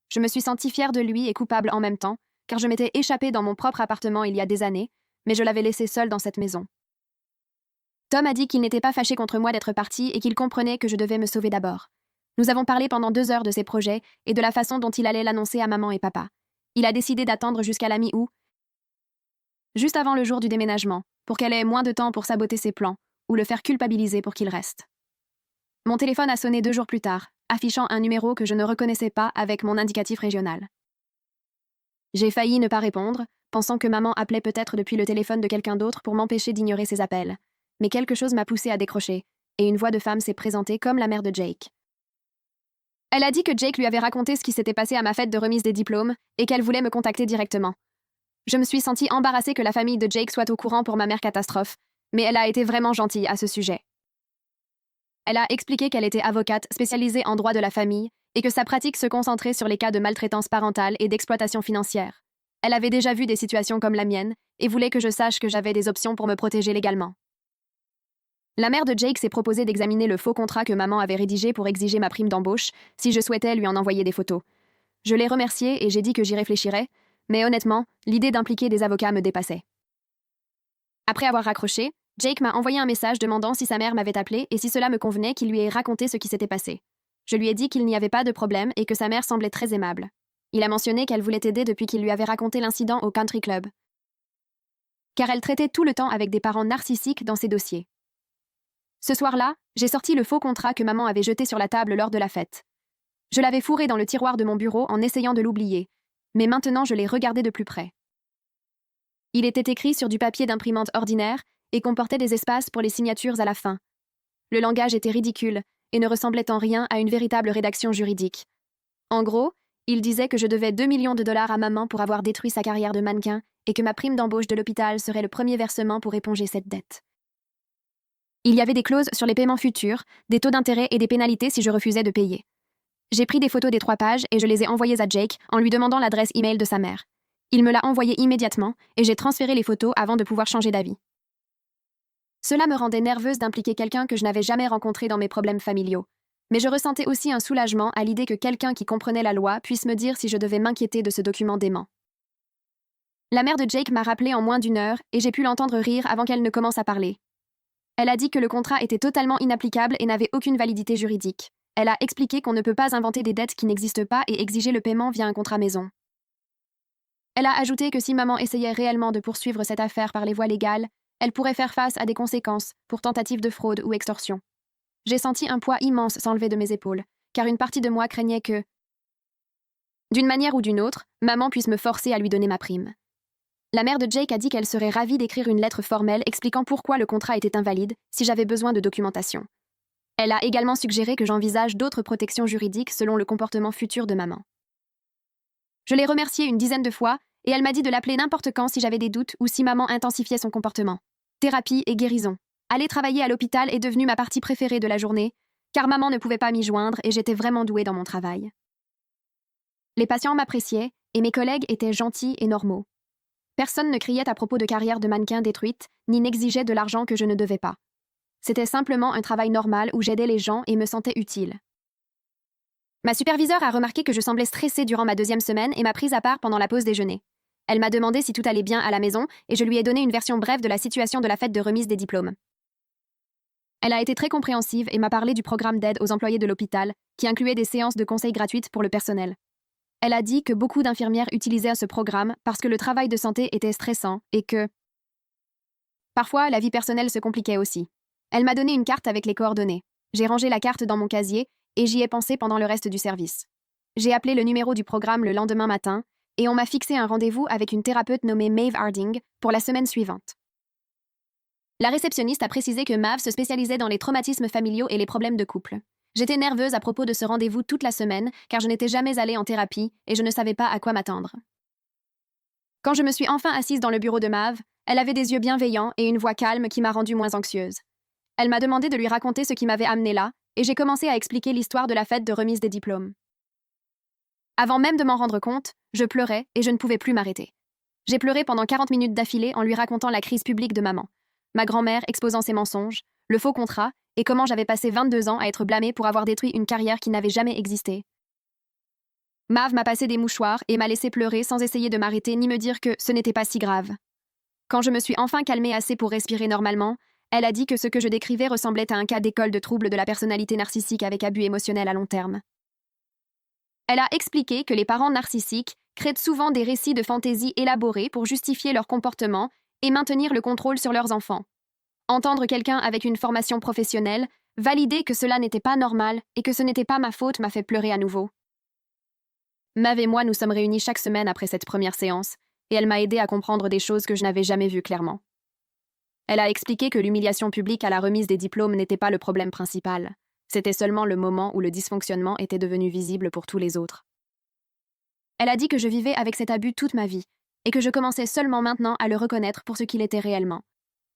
Je me suis sentie fière de lui et coupable en même temps, car je m'étais échappée dans mon propre appartement il y a des années, mais je l'avais laissé seul dans cette maison. Tom a dit qu'il n'était pas fâché contre moi d'être parti et qu'il comprenait que je devais me sauver d'abord. Nous avons parlé pendant 2 heures de ses projets et de la façon dont il allait l'annoncer à maman et papa. Il a décidé d'attendre jusqu'à la mi-août, juste avant le jour du déménagement, pour qu'elle ait moins de temps pour saboter ses plans ou le faire culpabiliser pour qu'il reste. Mon téléphone a sonné 2 jours plus tard, affichant un numéro que je ne reconnaissais pas avec mon indicatif régional. J'ai failli ne pas répondre, pensant que maman appelait peut-être depuis le téléphone de quelqu'un d'autre pour m'empêcher d'ignorer ses appels. Mais quelque chose m'a poussé à décrocher, et une voix de femme s'est présentée comme la mère de Jake. Elle a dit que Jake lui avait raconté ce qui s'était passé à ma fête de remise des diplômes et qu'elle voulait me contacter directement. Je me suis sentie embarrassée que la famille de Jake soit au courant pour ma mère catastrophe, mais elle a été vraiment gentille à ce sujet. Elle a expliqué qu'elle était avocate spécialisée en droit de la famille et que sa pratique se concentrait sur les cas de maltraitance parentale et d'exploitation financière. Elle avait déjà vu des situations comme la mienne et voulait que je sache que j'avais des options pour me protéger légalement. La mère de Jake s'est proposée d'examiner le faux contrat que maman avait rédigé pour exiger ma prime d'embauche si je souhaitais lui en envoyer des photos. Je l'ai remerciée et j'ai dit que j'y réfléchirais, mais honnêtement, l'idée d'impliquer des avocats me dépassait. Après avoir raccroché, Jake m'a envoyé un message demandant si sa mère m'avait appelé et si cela me convenait qu'il lui ait raconté ce qui s'était passé. Je lui ai dit qu'il n'y avait pas de problème et que sa mère semblait très aimable. Il a mentionné qu'elle voulait aider depuis qu'il lui avait raconté l'incident au country club, car elle traitait tout le temps avec des parents narcissiques dans ses dossiers. Ce soir-là, j'ai sorti le faux contrat que maman avait jeté sur la table lors de la fête. Je l'avais fourré dans le tiroir de mon bureau en essayant de l'oublier, mais maintenant je l'ai regardé de plus près. Il était écrit sur du papier d'imprimante ordinaire et comportait des espaces pour les signatures à la fin. Le langage était ridicule et ne ressemblait en rien à une véritable rédaction juridique. En gros, il disait que je devais $2 millions à maman pour avoir détruit sa carrière de mannequin et que ma prime d'embauche de l'hôpital serait le premier versement pour éponger cette dette. Il y avait des clauses sur les paiements futurs, des taux d'intérêt et des pénalités si je refusais de payer. J'ai pris des photos des 3 pages et je les ai envoyées à Jake en lui demandant l'adresse e-mail de sa mère. Il me l'a envoyée immédiatement et j'ai transféré les photos avant de pouvoir changer d'avis. Cela me rendait nerveuse d'impliquer quelqu'un que je n'avais jamais rencontré dans mes problèmes familiaux. Mais je ressentais aussi un soulagement à l'idée que quelqu'un qui comprenait la loi puisse me dire si je devais m'inquiéter de ce document dément. La mère de Jake m'a rappelé en moins d'une heure et j'ai pu l'entendre rire avant qu'elle ne commence à parler. Elle a dit que le contrat était totalement inapplicable et n'avait aucune validité juridique. Elle a expliqué qu'on ne peut pas inventer des dettes qui n'existent pas et exiger le paiement via un contrat maison. Elle a ajouté que si maman essayait réellement de poursuivre cette affaire par les voies légales, elle pourrait faire face à des conséquences pour tentative de fraude ou extorsion. J'ai senti un poids immense s'enlever de mes épaules, car une partie de moi craignait que, d'une manière ou d'une autre, maman puisse me forcer à lui donner ma prime. La mère de Jake a dit qu'elle serait ravie d'écrire une lettre formelle expliquant pourquoi le contrat était invalide si j'avais besoin de documentation. Elle a également suggéré que j'envisage d'autres protections juridiques selon le comportement futur de maman. Je l'ai remerciée une dizaine de fois et elle m'a dit de l'appeler n'importe quand si j'avais des doutes ou si maman intensifiait son comportement. Thérapie et guérison. Aller travailler à l'hôpital est devenu ma partie préférée de la journée, car maman ne pouvait pas m'y joindre et j'étais vraiment douée dans mon travail. Les patients m'appréciaient et mes collègues étaient gentils et normaux. Personne ne criait à propos de carrière de mannequin détruite, ni n'exigeait de l'argent que je ne devais pas. C'était simplement un travail normal où j'aidais les gens et me sentais utile. Ma superviseure a remarqué que je semblais stressée durant ma 2e semaine et m'a prise à part pendant la pause déjeuner. Elle m'a demandé si tout allait bien à la maison et je lui ai donné une version brève de la situation de la fête de remise des diplômes. Elle a été très compréhensive et m'a parlé du programme d'aide aux employés de l'hôpital, qui incluait des séances de conseil gratuites pour le personnel. Elle a dit que beaucoup d'infirmières utilisaient ce programme parce que le travail de santé était stressant et que, parfois, la vie personnelle se compliquait aussi. Elle m'a donné une carte avec les coordonnées. J'ai rangé la carte dans mon casier et j'y ai pensé pendant le reste du service. J'ai appelé le numéro du programme le lendemain matin et on m'a fixé un rendez-vous avec une thérapeute nommée Maeve Harding pour la semaine suivante. La réceptionniste a précisé que Maeve se spécialisait dans les traumatismes familiaux et les problèmes de couple. J'étais nerveuse à propos de ce rendez-vous toute la semaine car je n'étais jamais allée en thérapie et je ne savais pas à quoi m'attendre. Quand je me suis enfin assise dans le bureau de Maeve, elle avait des yeux bienveillants et une voix calme qui m'a rendue moins anxieuse. Elle m'a demandé de lui raconter ce qui m'avait amenée là et j'ai commencé à expliquer l'histoire de la fête de remise des diplômes. Avant même de m'en rendre compte, je pleurais et je ne pouvais plus m'arrêter. J'ai pleuré pendant 40 minutes d'affilée en lui racontant la crise publique de maman, ma grand-mère exposant ses mensonges, le faux contrat et comment j'avais passé 22 ans à être blâmée pour avoir détruit une carrière qui n'avait jamais existé. Maeve m'a passé des mouchoirs et m'a laissé pleurer sans essayer de m'arrêter ni me dire que ce n'était pas si grave. Quand je me suis enfin calmée assez pour respirer normalement, elle a dit que ce que je décrivais ressemblait à un cas d'école de troubles de la personnalité narcissique avec abus émotionnel à long terme. Elle a expliqué que les parents narcissiques créent souvent des récits de fantaisie élaborés pour justifier leur comportement et maintenir le contrôle sur leurs enfants. Entendre quelqu'un avec une formation professionnelle valider que cela n'était pas normal et que ce n'était pas ma faute m'a fait pleurer à nouveau. Maeve et moi nous sommes réunis chaque semaine après cette première séance, et elle m'a aidé à comprendre des choses que je n'avais jamais vues clairement. Elle a expliqué que l'humiliation publique à la remise des diplômes n'était pas le problème principal. C'était seulement le moment où le dysfonctionnement était devenu visible pour tous les autres. Elle a dit que je vivais avec cet abus toute ma vie, et que je commençais seulement maintenant à le reconnaître pour ce qu'il était réellement.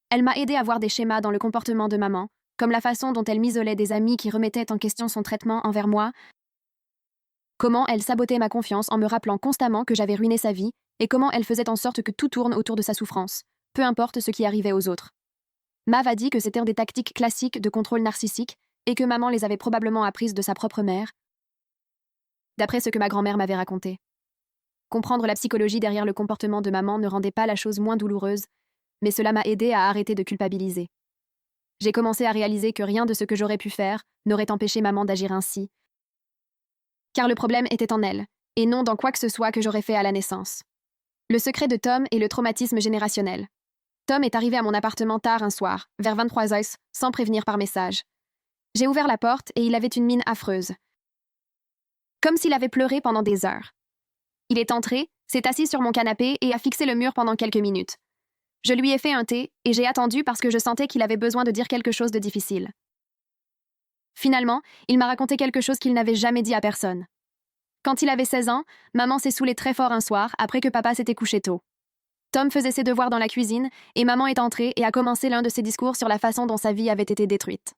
Elle m'a aidé à voir des schémas dans le comportement de maman, comme la façon dont elle m'isolait des amis qui remettaient en question son traitement envers moi, comment elle sabotait ma confiance en me rappelant constamment que j'avais ruiné sa vie, et comment elle faisait en sorte que tout tourne autour de sa souffrance, peu importe ce qui arrivait aux autres. Maeve a dit que c'était des tactiques classiques de contrôle narcissique et que maman les avait probablement apprises de sa propre mère, d'après ce que ma grand-mère m'avait raconté. Comprendre la psychologie derrière le comportement de maman ne rendait pas la chose moins douloureuse, mais cela m'a aidé à arrêter de culpabiliser. J'ai commencé à réaliser que rien de ce que j'aurais pu faire n'aurait empêché maman d'agir ainsi, car le problème était en elle, et non dans quoi que ce soit que j'aurais fait à la naissance. Le secret de Tom est le traumatisme générationnel. Tom est arrivé à mon appartement tard un soir, vers 23h, sans prévenir par message. J'ai ouvert la porte et il avait une mine affreuse, comme s'il avait pleuré pendant des heures. Il est entré, s'est assis sur mon canapé et a fixé le mur pendant quelques minutes. Je lui ai fait un thé et j'ai attendu parce que je sentais qu'il avait besoin de dire quelque chose de difficile. Finalement, il m'a raconté quelque chose qu'il n'avait jamais dit à personne. Quand il avait 16 ans, maman s'est saoulée très fort un soir après que papa s'était couché tôt. Tom faisait ses devoirs dans la cuisine et maman est entrée et a commencé l'un de ses discours sur la façon dont sa vie avait été détruite.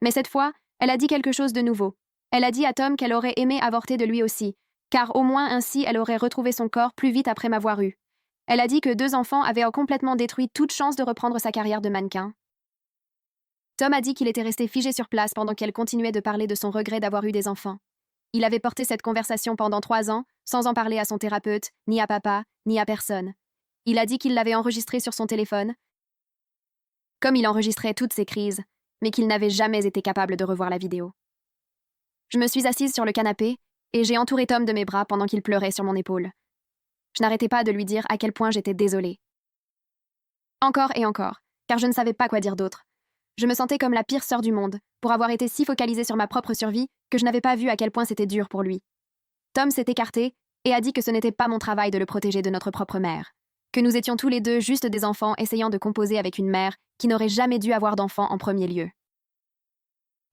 Mais cette fois, elle a dit quelque chose de nouveau. Elle a dit à Tom qu'elle aurait aimé avorter de lui aussi, car au moins ainsi elle aurait retrouvé son corps plus vite après m'avoir eu. Elle a dit que 2 enfants avaient complètement détruit toute chance de reprendre sa carrière de mannequin. Tom a dit qu'il était resté figé sur place pendant qu'elle continuait de parler de son regret d'avoir eu des enfants. Il avait porté cette conversation pendant 3 ans, sans en parler à son thérapeute, ni à papa, ni à personne. Il a dit qu'il l'avait enregistré sur son téléphone, comme il enregistrait toutes ses crises, mais qu'il n'avait jamais été capable de revoir la vidéo. Je me suis assise sur le canapé, et j'ai entouré Tom de mes bras pendant qu'il pleurait sur mon épaule. Je n'arrêtais pas de lui dire à quel point j'étais désolée. Encore et encore, car je ne savais pas quoi dire d'autre. Je me sentais comme la pire sœur du monde, pour avoir été si focalisée sur ma propre survie que je n'avais pas vu à quel point c'était dur pour lui. Tom s'est écarté et a dit que ce n'était pas mon travail de le protéger de notre propre mère, que nous étions tous les deux juste des enfants essayant de composer avec une mère qui n'aurait jamais dû avoir d'enfant en premier lieu.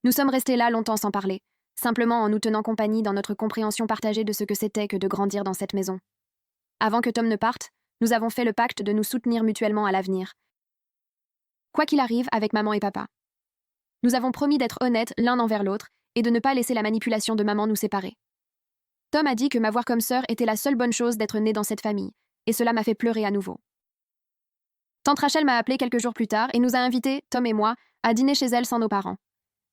Nous sommes restés là longtemps sans parler, simplement en nous tenant compagnie dans notre compréhension partagée de ce que c'était que de grandir dans cette maison. Avant que Tom ne parte, nous avons fait le pacte de nous soutenir mutuellement à l'avenir, quoi qu'il arrive avec maman et papa. Nous avons promis d'être honnêtes l'un envers l'autre et de ne pas laisser la manipulation de maman nous séparer. Tom a dit que m'avoir comme sœur était la seule bonne chose d'être née dans cette famille, et cela m'a fait pleurer à nouveau. Tante Rachel m'a appelé quelques jours plus tard et nous a invités, Tom et moi, à dîner chez elle sans nos parents.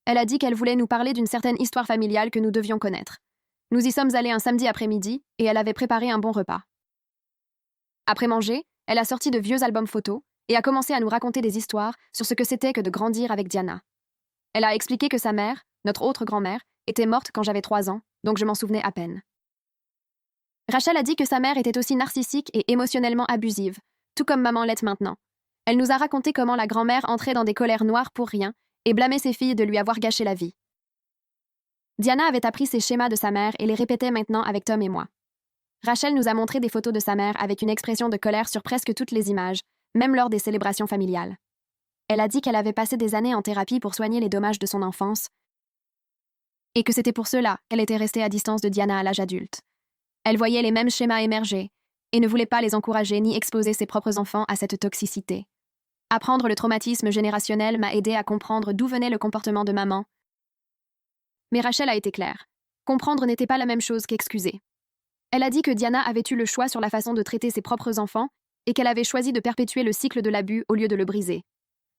Elle a dit qu'elle voulait nous parler d'une certaine histoire familiale que nous devions connaître. Nous y sommes allés un samedi après-midi et elle avait préparé un bon repas. Après manger, elle a sorti de vieux albums photos et a commencé à nous raconter des histoires sur ce que c'était que de grandir avec Diana. Elle a expliqué que sa mère, notre autre grand-mère, était morte quand j'avais 3 ans, donc je m'en souvenais à peine. Rachel a dit que sa mère était aussi narcissique et émotionnellement abusive, tout comme maman l'est maintenant. Elle nous a raconté comment la grand-mère entrait dans des colères noires pour rien et blâmait ses filles de lui avoir gâché la vie. Diana avait appris ces schémas de sa mère et les répétait maintenant avec Tom et moi. Rachel nous a montré des photos de sa mère avec une expression de colère sur presque toutes les images, même lors des célébrations familiales. Elle a dit qu'elle avait passé des années en thérapie pour soigner les dommages de son enfance et que c'était pour cela qu'elle était restée à distance de Diana à l'âge adulte. Elle voyait les mêmes schémas émerger et ne voulait pas les encourager ni exposer ses propres enfants à cette toxicité. Apprendre le traumatisme générationnel m'a aidé à comprendre d'où venait le comportement de maman. Mais Rachel a été claire. Comprendre n'était pas la même chose qu'excuser. Elle a dit que Diana avait eu le choix sur la façon de traiter ses propres enfants et qu'elle avait choisi de perpétuer le cycle de l'abus au lieu de le briser.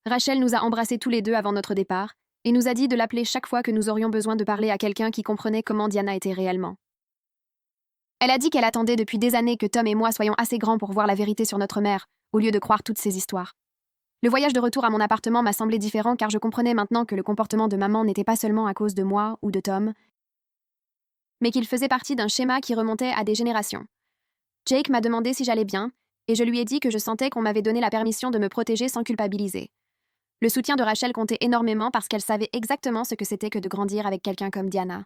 Rachel nous a embrassés tous les deux avant notre départ et nous a dit de l'appeler chaque fois que nous aurions besoin de parler à quelqu'un qui comprenait comment Diana était réellement. Elle a dit qu'elle attendait depuis des années que Tom et moi soyons assez grands pour voir la vérité sur notre mère, au lieu de croire toutes ces histoires. Le voyage de retour à mon appartement m'a semblé différent car je comprenais maintenant que le comportement de maman n'était pas seulement à cause de moi ou de Tom, mais qu'il faisait partie d'un schéma qui remontait à des générations. Jake m'a demandé si j'allais bien, et je lui ai dit que je sentais qu'on m'avait donné la permission de me protéger sans culpabiliser. Le soutien de Rachel comptait énormément parce qu'elle savait exactement ce que c'était que de grandir avec quelqu'un comme Diana.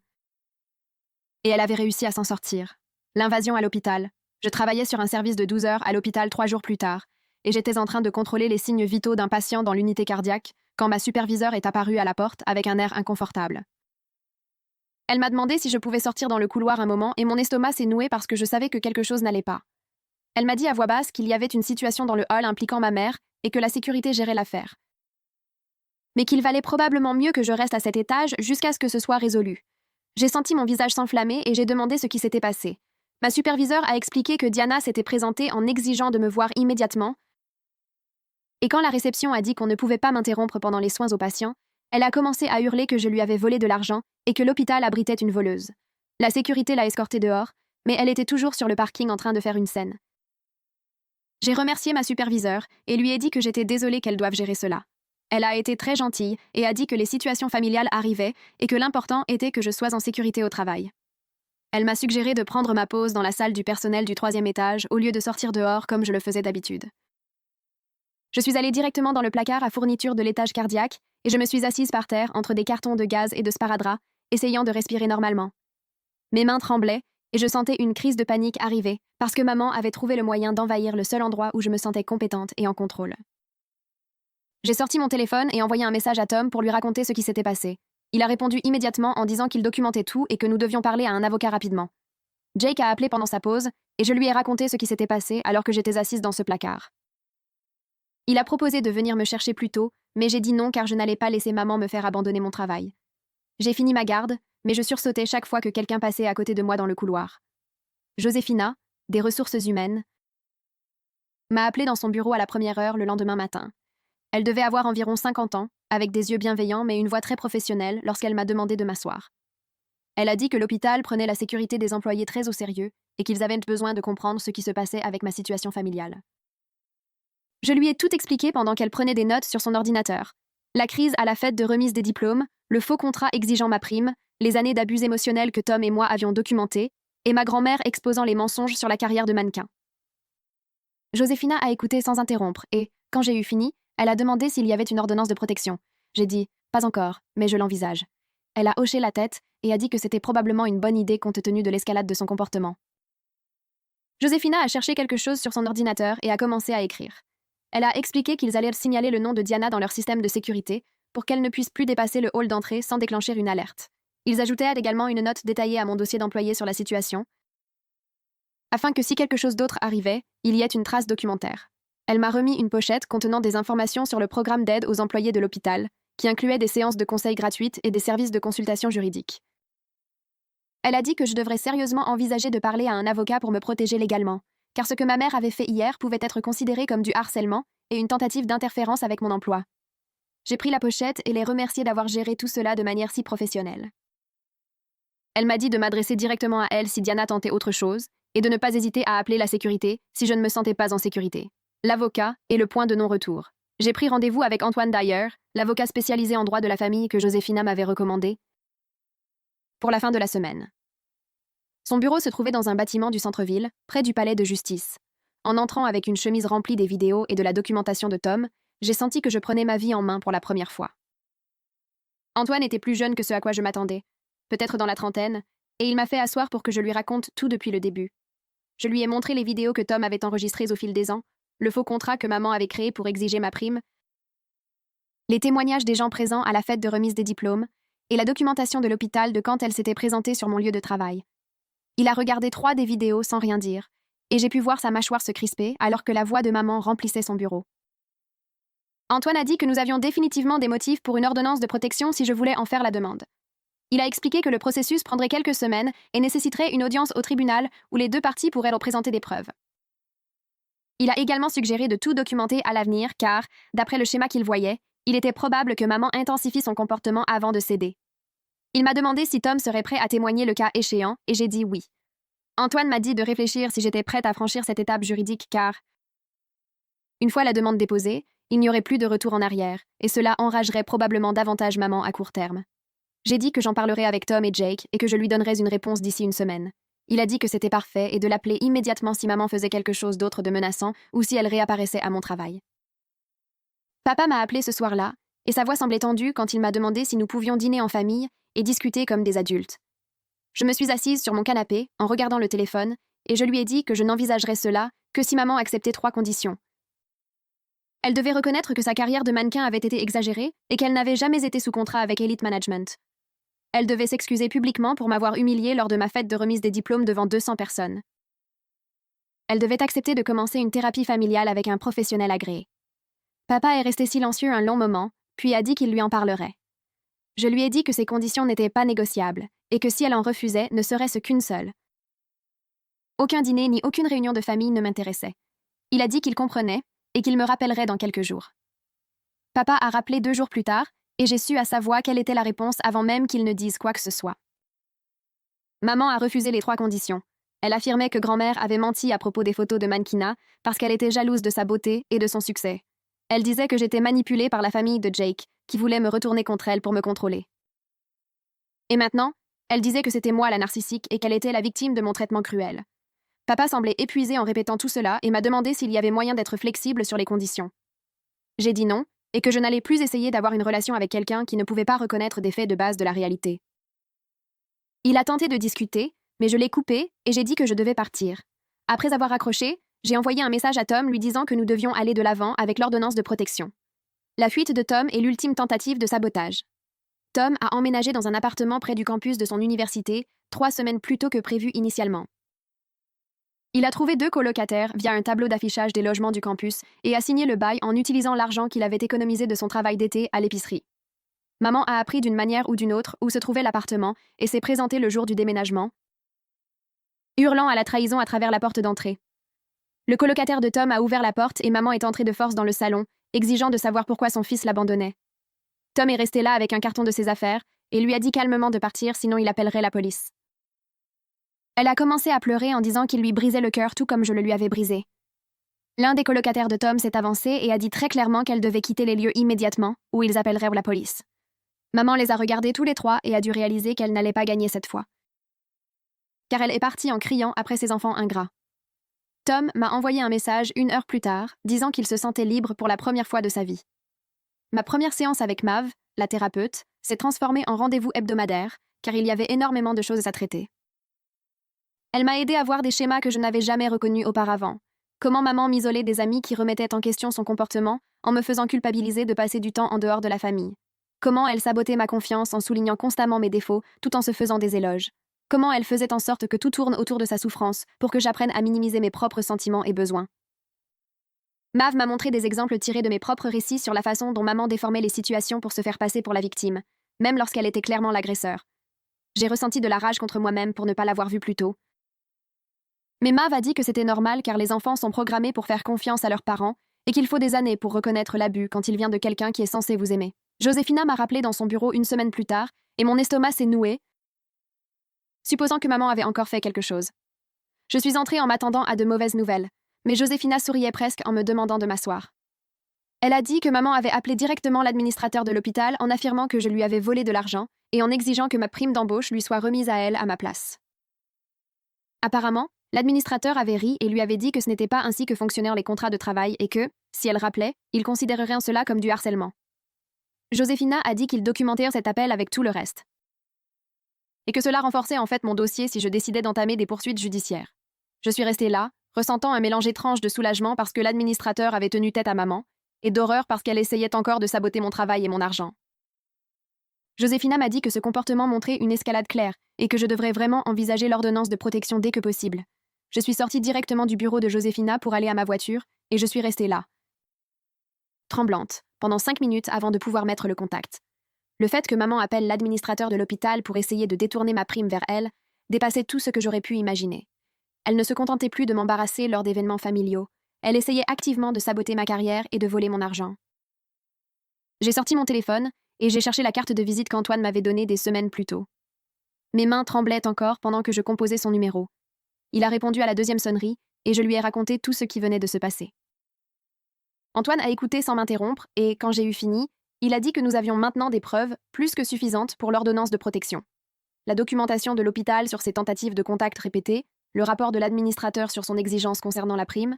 Et elle avait réussi à s'en sortir. L'invasion à l'hôpital. Je travaillais sur un service de 12 heures à l'hôpital 3 jours plus tard, et j'étais en train de contrôler les signes vitaux d'un patient dans l'unité cardiaque quand ma superviseure est apparue à la porte avec un air inconfortable. Elle m'a demandé si je pouvais sortir dans le couloir un moment et mon estomac s'est noué parce que je savais que quelque chose n'allait pas. Elle m'a dit à voix basse qu'il y avait une situation dans le hall impliquant ma mère et que la sécurité gérait l'affaire. Mais qu'il valait probablement mieux que je reste à cet étage jusqu'à ce que ce soit résolu. J'ai senti mon visage s'enflammer et j'ai demandé ce qui s'était passé. Ma superviseure a expliqué que Diana s'était présentée en exigeant de me voir immédiatement, et quand la réception a dit qu'on ne pouvait pas m'interrompre pendant les soins aux patients, elle a commencé à hurler que je lui avais volé de l'argent et que l'hôpital abritait une voleuse. La sécurité l'a escortée dehors, mais elle était toujours sur le parking en train de faire une scène. J'ai remercié ma superviseure et lui ai dit que j'étais désolée qu'elle doive gérer cela. Elle a été très gentille et a dit que les situations familiales arrivaient et que l'important était que je sois en sécurité au travail. Elle m'a suggéré de prendre ma pause dans la salle du personnel du 3e étage au lieu de sortir dehors comme je le faisais d'habitude. Je suis allée directement dans le placard à fourniture de l'étage cardiaque et je me suis assise par terre entre des cartons de gaz et de sparadrap, essayant de respirer normalement. Mes mains tremblaient et je sentais une crise de panique arriver parce que maman avait trouvé le moyen d'envahir le seul endroit où je me sentais compétente et en contrôle. J'ai sorti mon téléphone et envoyé un message à Tom pour lui raconter ce qui s'était passé. Il a répondu immédiatement en disant qu'il documentait tout et que nous devions parler à un avocat rapidement. Jake a appelé pendant sa pause et je lui ai raconté ce qui s'était passé alors que j'étais assise dans ce placard. Il a proposé de venir me chercher plus tôt, mais j'ai dit non car je n'allais pas laisser maman me faire abandonner mon travail. J'ai fini ma garde, mais je sursautais chaque fois que quelqu'un passait à côté de moi dans le couloir. Joséphina, des ressources humaines, m'a appelé dans son bureau à la première heure le lendemain matin. Elle devait avoir environ 50 ans, avec des yeux bienveillants mais une voix très professionnelle lorsqu'elle m'a demandé de m'asseoir. Elle a dit que l'hôpital prenait la sécurité des employés très au sérieux et qu'ils avaient besoin de comprendre ce qui se passait avec ma situation familiale. Je lui ai tout expliqué pendant qu'elle prenait des notes sur son ordinateur. La crise à la fête de remise des diplômes, le faux contrat exigeant ma prime, les années d'abus émotionnels que Tom et moi avions documentés, et ma grand-mère exposant les mensonges sur la carrière de mannequin. Joséphina a écouté sans interrompre et, quand j'ai eu fini, elle a demandé s'il y avait une ordonnance de protection. J'ai dit « Pas encore, mais je l'envisage ». Elle a hoché la tête et a dit que c'était probablement une bonne idée compte tenu de l'escalade de son comportement. Joséphina a cherché quelque chose sur son ordinateur et a commencé à écrire. Elle a expliqué qu'ils allaient signaler le nom de Diana dans leur système de sécurité pour qu'elle ne puisse plus dépasser le hall d'entrée sans déclencher une alerte. Ils ajoutaient également une note détaillée à mon dossier d'employé sur la situation, afin que si quelque chose d'autre arrivait, il y ait une trace documentaire. Elle m'a remis une pochette contenant des informations sur le programme d'aide aux employés de l'hôpital, qui incluait des séances de conseil gratuites et des services de consultation juridique. Elle a dit que je devrais sérieusement envisager de parler à un avocat pour me protéger légalement, car ce que ma mère avait fait hier pouvait être considéré comme du harcèlement et une tentative d'interférence avec mon emploi. J'ai pris la pochette et l'ai remerciée d'avoir géré tout cela de manière si professionnelle. Elle m'a dit de m'adresser directement à elle si Diana tentait autre chose, et de ne pas hésiter à appeler la sécurité si je ne me sentais pas en sécurité. L'avocat est le point de non-retour. J'ai pris rendez-vous avec Antoine Dyer, l'avocat spécialisé en droit de la famille que Joséphina m'avait recommandé, pour la fin de la semaine. Son bureau se trouvait dans un bâtiment du centre-ville, près du palais de justice. En entrant avec une chemise remplie des vidéos et de la documentation de Tom, j'ai senti que je prenais ma vie en main pour la première fois. Antoine était plus jeune que ce à quoi je m'attendais, peut-être dans la trentaine, et il m'a fait asseoir pour que je lui raconte tout depuis le début. Je lui ai montré les vidéos que Tom avait enregistrées au fil des ans, le faux contrat que maman avait créé pour exiger ma prime, les témoignages des gens présents à la fête de remise des diplômes, et la documentation de l'hôpital de quand elle s'était présentée sur mon lieu de travail. Il a regardé 3 des vidéos sans rien dire, et j'ai pu voir sa mâchoire se crisper alors que la voix de maman remplissait son bureau. Antoine a dit que nous avions définitivement des motifs pour une ordonnance de protection si je voulais en faire la demande. Il a expliqué que le processus prendrait quelques semaines et nécessiterait une audience au tribunal où les 2 parties pourraient représenter des preuves. Il a également suggéré de tout documenter à l'avenir car, d'après le schéma qu'il voyait, il était probable que maman intensifie son comportement avant de céder. Il m'a demandé si Tom serait prêt à témoigner le cas échéant et j'ai dit oui. Antoine m'a dit de réfléchir si j'étais prête à franchir cette étape juridique car, une fois la demande déposée, il n'y aurait plus de retour en arrière et cela enragerait probablement davantage maman à court terme. J'ai dit que j'en parlerais avec Tom et Jake et que je lui donnerais une réponse d'ici une semaine. Il a dit que c'était parfait et de l'appeler immédiatement si maman faisait quelque chose d'autre de menaçant ou si elle réapparaissait à mon travail. Papa m'a appelé ce soir-là, et sa voix semblait tendue quand il m'a demandé si nous pouvions dîner en famille et discuter comme des adultes. Je me suis assise sur mon canapé, en regardant le téléphone, et je lui ai dit que je n'envisagerais cela que si maman acceptait 3 conditions. Elle devait reconnaître que sa carrière de mannequin avait été exagérée et qu'elle n'avait jamais été sous contrat avec Elite Management. Elle devait s'excuser publiquement pour m'avoir humiliée lors de ma fête de remise des diplômes devant 200 personnes. Elle devait accepter de commencer une thérapie familiale avec un professionnel agréé. Papa est resté silencieux un long moment, puis a dit qu'il lui en parlerait. Je lui ai dit que ces conditions n'étaient pas négociables, et que si elle en refusait, ne serait-ce qu'une seule. Aucun dîner ni aucune réunion de famille ne m'intéressait. Il a dit qu'il comprenait, et qu'il me rappellerait dans quelques jours. Papa a rappelé 2 jours plus tard, et j'ai su à sa voix quelle était la réponse avant même qu'il ne dise quoi que ce soit. Maman a refusé les 3 conditions. Elle affirmait que grand-mère avait menti à propos des photos de mannequinat parce qu'elle était jalouse de sa beauté et de son succès. Elle disait que j'étais manipulée par la famille de Jake, qui voulait me retourner contre elle pour me contrôler. Et maintenant, elle disait que c'était moi la narcissique et qu'elle était la victime de mon traitement cruel. Papa semblait épuisé en répétant tout cela et m'a demandé s'il y avait moyen d'être flexible sur les conditions. J'ai dit non, et que je n'allais plus essayer d'avoir une relation avec quelqu'un qui ne pouvait pas reconnaître des faits de base de la réalité. Il a tenté de discuter, mais je l'ai coupé et j'ai dit que je devais partir. Après avoir raccroché, j'ai envoyé un message à Tom lui disant que nous devions aller de l'avant avec l'ordonnance de protection. La fuite de Tom est l'ultime tentative de sabotage. Tom a emménagé dans un appartement près du campus de son université 3 semaines plus tôt que prévu initialement. Il a trouvé 2 colocataires via un tableau d'affichage des logements du campus et a signé le bail en utilisant l'argent qu'il avait économisé de son travail d'été à l'épicerie. Maman a appris d'une manière ou d'une autre où se trouvait l'appartement et s'est présentée le jour du déménagement, hurlant à la trahison à travers la porte d'entrée. Le colocataire de Tom a ouvert la porte et maman est entrée de force dans le salon, exigeant de savoir pourquoi son fils l'abandonnait. Tom est resté là avec un carton de ses affaires et lui a dit calmement de partir, sinon il appellerait la police. Elle a commencé à pleurer en disant qu'il lui brisait le cœur tout comme je le lui avais brisé. L'un des colocataires de Tom s'est avancé et a dit très clairement qu'elle devait quitter les lieux immédiatement ou ils appelleraient la police. Maman les a regardés tous les trois et a dû réaliser qu'elle n'allait pas gagner cette fois. Car elle est partie en criant après ses enfants ingrats. Tom m'a envoyé un message 1 heure plus tard, disant qu'il se sentait libre pour la première fois de sa vie. Ma première séance avec Mav, la thérapeute, s'est transformée en rendez-vous hebdomadaire, car il y avait énormément de choses à traiter. Elle m'a aidé à voir des schémas que je n'avais jamais reconnus auparavant. Comment maman m'isolait des amis qui remettaient en question son comportement en me faisant culpabiliser de passer du temps en dehors de la famille. Comment elle sabotait ma confiance en soulignant constamment mes défauts tout en se faisant des éloges. Comment elle faisait en sorte que tout tourne autour de sa souffrance pour que j'apprenne à minimiser mes propres sentiments et besoins. Mav m'a montré des exemples tirés de mes propres récits sur la façon dont maman déformait les situations pour se faire passer pour la victime, même lorsqu'elle était clairement l'agresseur. J'ai ressenti de la rage contre moi-même pour ne pas l'avoir vu plus tôt. Mais Mav a dit que c'était normal car les enfants sont programmés pour faire confiance à leurs parents et qu'il faut des années pour reconnaître l'abus quand il vient de quelqu'un qui est censé vous aimer. Joséphina m'a rappelé dans son bureau 1 semaine plus tard et mon estomac s'est noué, supposant que maman avait encore fait quelque chose. Je suis entrée en m'attendant à de mauvaises nouvelles, mais Joséphina souriait presque en me demandant de m'asseoir. Elle a dit que maman avait appelé directement l'administrateur de l'hôpital en affirmant que je lui avais volé de l'argent et en exigeant que ma prime d'embauche lui soit remise à elle à ma place. Apparemment, l'administrateur avait ri et lui avait dit que ce n'était pas ainsi que fonctionnèrent les contrats de travail et que, si elle rappelait, il considérerait cela comme du harcèlement. Joséphina a dit qu'ils documentèrent cet appel avec tout le reste. Et que cela renforçait en fait mon dossier si je décidais d'entamer des poursuites judiciaires. Je suis restée là, ressentant un mélange étrange de soulagement parce que l'administrateur avait tenu tête à maman, et d'horreur parce qu'elle essayait encore de saboter mon travail et mon argent. Joséphina m'a dit que ce comportement montrait une escalade claire et que je devrais vraiment envisager l'ordonnance de protection dès que possible. Je suis sortie directement du bureau de Joséphina pour aller à ma voiture, et je suis restée là, tremblante, pendant 5 minutes avant de pouvoir mettre le contact. Le fait que maman appelle l'administrateur de l'hôpital pour essayer de détourner ma prime vers elle dépassait tout ce que j'aurais pu imaginer. Elle ne se contentait plus de m'embarrasser lors d'événements familiaux. Elle essayait activement de saboter ma carrière et de voler mon argent. J'ai sorti mon téléphone et j'ai cherché la carte de visite qu'Antoine m'avait donnée des semaines plus tôt. Mes mains tremblaient encore pendant que je composais son numéro. Il a répondu à la 2e sonnerie et je lui ai raconté tout ce qui venait de se passer. Antoine a écouté sans m'interrompre et, quand j'ai eu fini, il a dit que nous avions maintenant des preuves plus que suffisantes pour l'ordonnance de protection. La documentation de l'hôpital sur ses tentatives de contact répétées, le rapport de l'administrateur sur son exigence concernant la prime,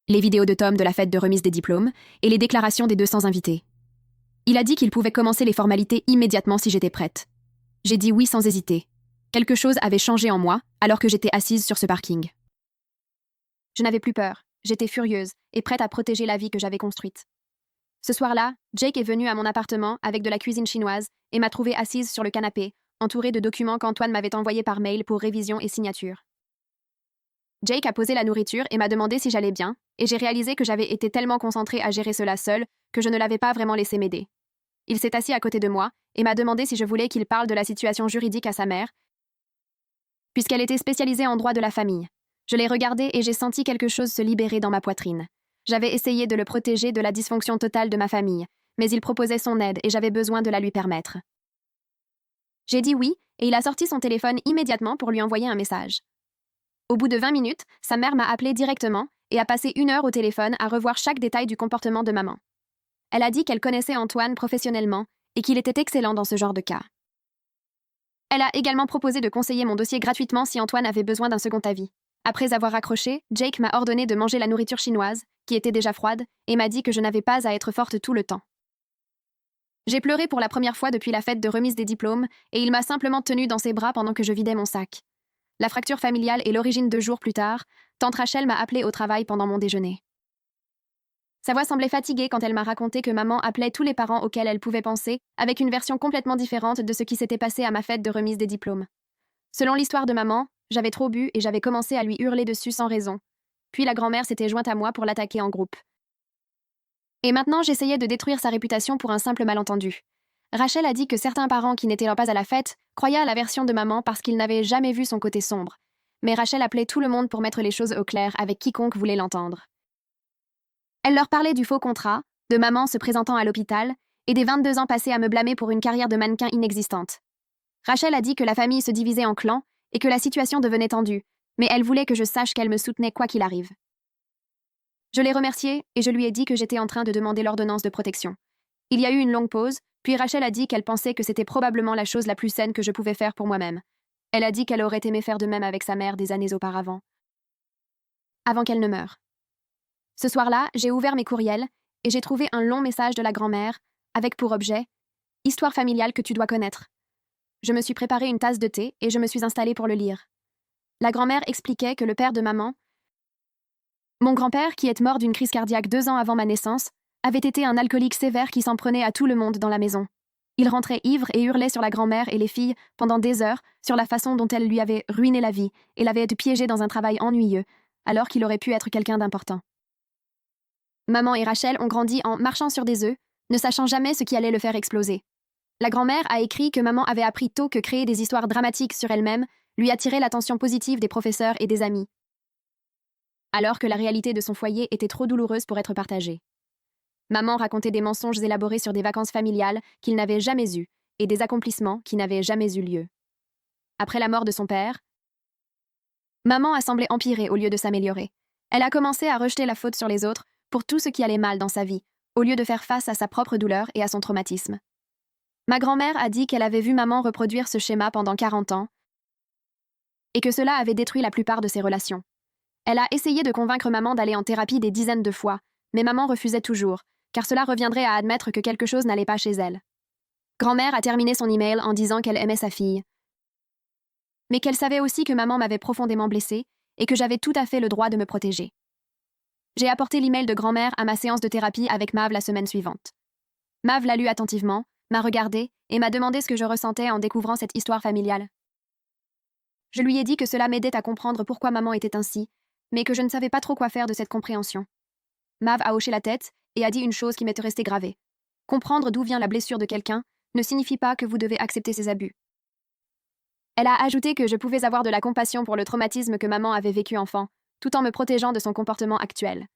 les vidéos de Tom de la fête de remise des diplômes et les déclarations des 200 invités. Il a dit qu'il pouvait commencer les formalités immédiatement si j'étais prête. J'ai dit oui sans hésiter. Quelque chose avait changé en moi alors que j'étais assise sur ce parking. Je n'avais plus peur, j'étais furieuse et prête à protéger la vie que j'avais construite. Ce soir-là, Jake est venu à mon appartement avec de la cuisine chinoise et m'a trouvée assise sur le canapé, entourée de documents qu'Antoine m'avait envoyés par mail pour révision et signature. Jake a posé la nourriture et m'a demandé si j'allais bien, et j'ai réalisé que j'avais été tellement concentrée à gérer cela seule que je ne l'avais pas vraiment laissé m'aider. Il s'est assis à côté de moi et m'a demandé si je voulais qu'il parle de la situation juridique à sa mère, puisqu'elle était spécialisée en droit de la famille. Je l'ai regardé et j'ai senti quelque chose se libérer dans ma poitrine. J'avais essayé de le protéger de la dysfonction totale de ma famille, mais il proposait son aide et j'avais besoin de la lui permettre. J'ai dit oui, et il a sorti son téléphone immédiatement pour lui envoyer un message. Au bout de 20 minutes, sa mère m'a appelé directement et a passé 1 heure au téléphone à revoir chaque détail du comportement de maman. Elle a dit qu'elle connaissait Antoine professionnellement et qu'il était excellent dans ce genre de cas. Elle a également proposé de conseiller mon dossier gratuitement si Antoine avait besoin d'un second avis. Après avoir raccroché, Jake m'a ordonné de manger la nourriture chinoise, qui était déjà froide, et m'a dit que je n'avais pas à être forte tout le temps. J'ai pleuré pour la première fois depuis la fête de remise des diplômes, et il m'a simplement tenue dans ses bras pendant que je vidais mon sac. La fracture familiale est l'origine 2 jours plus tard. Tante Rachel m'a appelée au travail pendant mon déjeuner. Sa voix semblait fatiguée quand elle m'a raconté que maman appelait tous les parents auxquels elle pouvait penser, avec une version complètement différente de ce qui s'était passé à ma fête de remise des diplômes. Selon l'histoire de maman, j'avais trop bu et j'avais commencé à lui hurler dessus sans raison. Puis la grand-mère s'était jointe à moi pour l'attaquer en groupe. Et maintenant, j'essayais de détruire sa réputation pour un simple malentendu. Rachel a dit que certains parents qui n'étaient pas à la fête croyaient à la version de maman parce qu'ils n'avaient jamais vu son côté sombre. mais Rachel appelait tout le monde pour mettre les choses au clair avec quiconque voulait l'entendre. Elle leur parlait du faux contrat, de maman se présentant à l'hôpital, et des 22 ans passés à me blâmer pour une carrière de mannequin inexistante. Rachel a dit que la famille se divisait en clans et que la situation devenait tendue, mais elle voulait que je sache qu'elle me soutenait quoi qu'il arrive. Je l'ai remerciée et je lui ai dit que j'étais en train de demander l'ordonnance de protection. Il y a eu une longue pause, puis Rachel a dit qu'elle pensait que c'était probablement la chose la plus saine que je pouvais faire pour moi-même. Elle a dit qu'elle aurait aimé faire de même avec sa mère des années auparavant. Avant qu'elle ne meure. Ce soir-là, j'ai ouvert mes courriels et j'ai trouvé un long message de la grand-mère avec pour objet « Histoire familiale que tu dois connaître ». Je me suis préparé une tasse de thé et je me suis installée pour le lire. La grand-mère expliquait que le père de maman, mon grand-père, qui est mort d'une crise cardiaque 2 ans avant ma naissance, avait été un alcoolique sévère qui s'en prenait à tout le monde dans la maison. Il rentrait ivre et hurlait sur la grand-mère et les filles pendant des heures sur la façon dont elle lui avait ruiné la vie et l'avait été piégée dans un travail ennuyeux, alors qu'il aurait pu être quelqu'un d'important. Maman et Rachel ont grandi en marchant sur des œufs, ne sachant jamais ce qui allait le faire exploser. La grand-mère a écrit que maman avait appris tôt que créer des histoires dramatiques sur elle-même lui attirait l'attention positive des professeurs et des amis, alors que la réalité de son foyer était trop douloureuse pour être partagée. Maman racontait des mensonges élaborés sur des vacances familiales qu'il n'avait jamais eues et des accomplissements qui n'avaient jamais eu lieu. Après la mort de son père, maman a semblé empirer au lieu de s'améliorer. Elle a commencé à rejeter la faute sur les autres pour tout ce qui allait mal dans sa vie, au lieu de faire face à sa propre douleur et à son traumatisme. Ma grand-mère a dit qu'elle avait vu maman reproduire ce schéma pendant 40 ans et que cela avait détruit la plupart de ses relations. Elle a essayé de convaincre maman d'aller en thérapie des dizaines de fois, mais maman refusait toujours, car cela reviendrait à admettre que quelque chose n'allait pas chez elle. Grand-mère a terminé son email en disant qu'elle aimait sa fille, mais qu'elle savait aussi que maman m'avait profondément blessée et que j'avais tout à fait le droit de me protéger. J'ai apporté l'email de grand-mère à ma séance de thérapie avec Mav la semaine suivante. Mav l'a lu attentivement, m'a regardé et m'a demandé ce que je ressentais en découvrant cette histoire familiale. Je lui ai dit que cela m'aidait à comprendre pourquoi maman était ainsi, mais que je ne savais pas trop quoi faire de cette compréhension. Mav a hoché la tête et a dit une chose qui m'est restée gravée. Comprendre d'où vient la blessure de quelqu'un ne signifie pas que vous devez accepter ses abus. Elle a ajouté que je pouvais avoir de la compassion pour le traumatisme que maman avait vécu enfant, tout en me protégeant de son comportement actuel.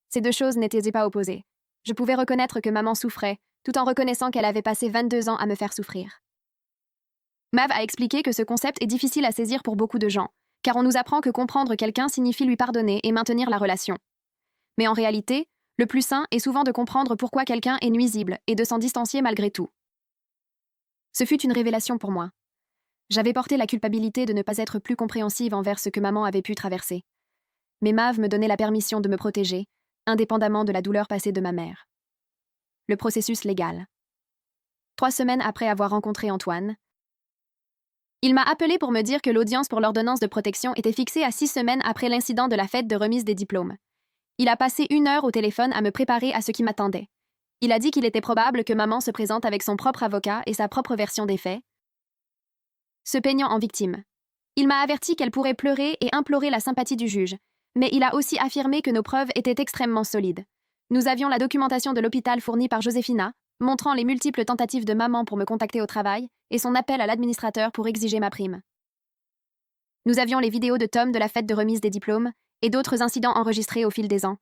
Ces deux choses n'étaient pas opposées. Je pouvais reconnaître que maman souffrait, tout en reconnaissant qu'elle avait passé 22 ans à me faire souffrir. Mav a expliqué que ce concept est difficile à saisir pour beaucoup de gens, car on nous apprend que comprendre quelqu'un signifie lui pardonner et maintenir la relation. Mais en réalité, le plus sain est souvent de comprendre pourquoi quelqu'un est nuisible et de s'en distancier malgré tout. Ce fut une révélation pour moi. J'avais porté la culpabilité de ne pas être plus compréhensive envers ce que maman avait pu traverser. Mais Mav me donnait la permission de me protéger, indépendamment de la douleur passée de ma mère. Le processus légal. 3 semaines après avoir rencontré Antoine, il m'a appelé pour me dire que l'audience pour l'ordonnance de protection était fixée à 6 semaines après l'incident de la fête de remise des diplômes. Il a passé 1 heure au téléphone à me préparer à ce qui m'attendait. Il a dit qu'il était probable que maman se présente avec son propre avocat et sa propre version des faits, se peignant en victime. Il m'a averti qu'elle pourrait pleurer et implorer la sympathie du juge, mais il a aussi affirmé que nos preuves étaient extrêmement solides. Nous avions la documentation de l'hôpital fournie par Joséphina, montrant les multiples tentatives de maman pour me contacter au travail et son appel à l'administrateur pour exiger ma prime. Nous avions les vidéos de Tom de la fête de remise des diplômes et d'autres incidents enregistrés au fil des ans.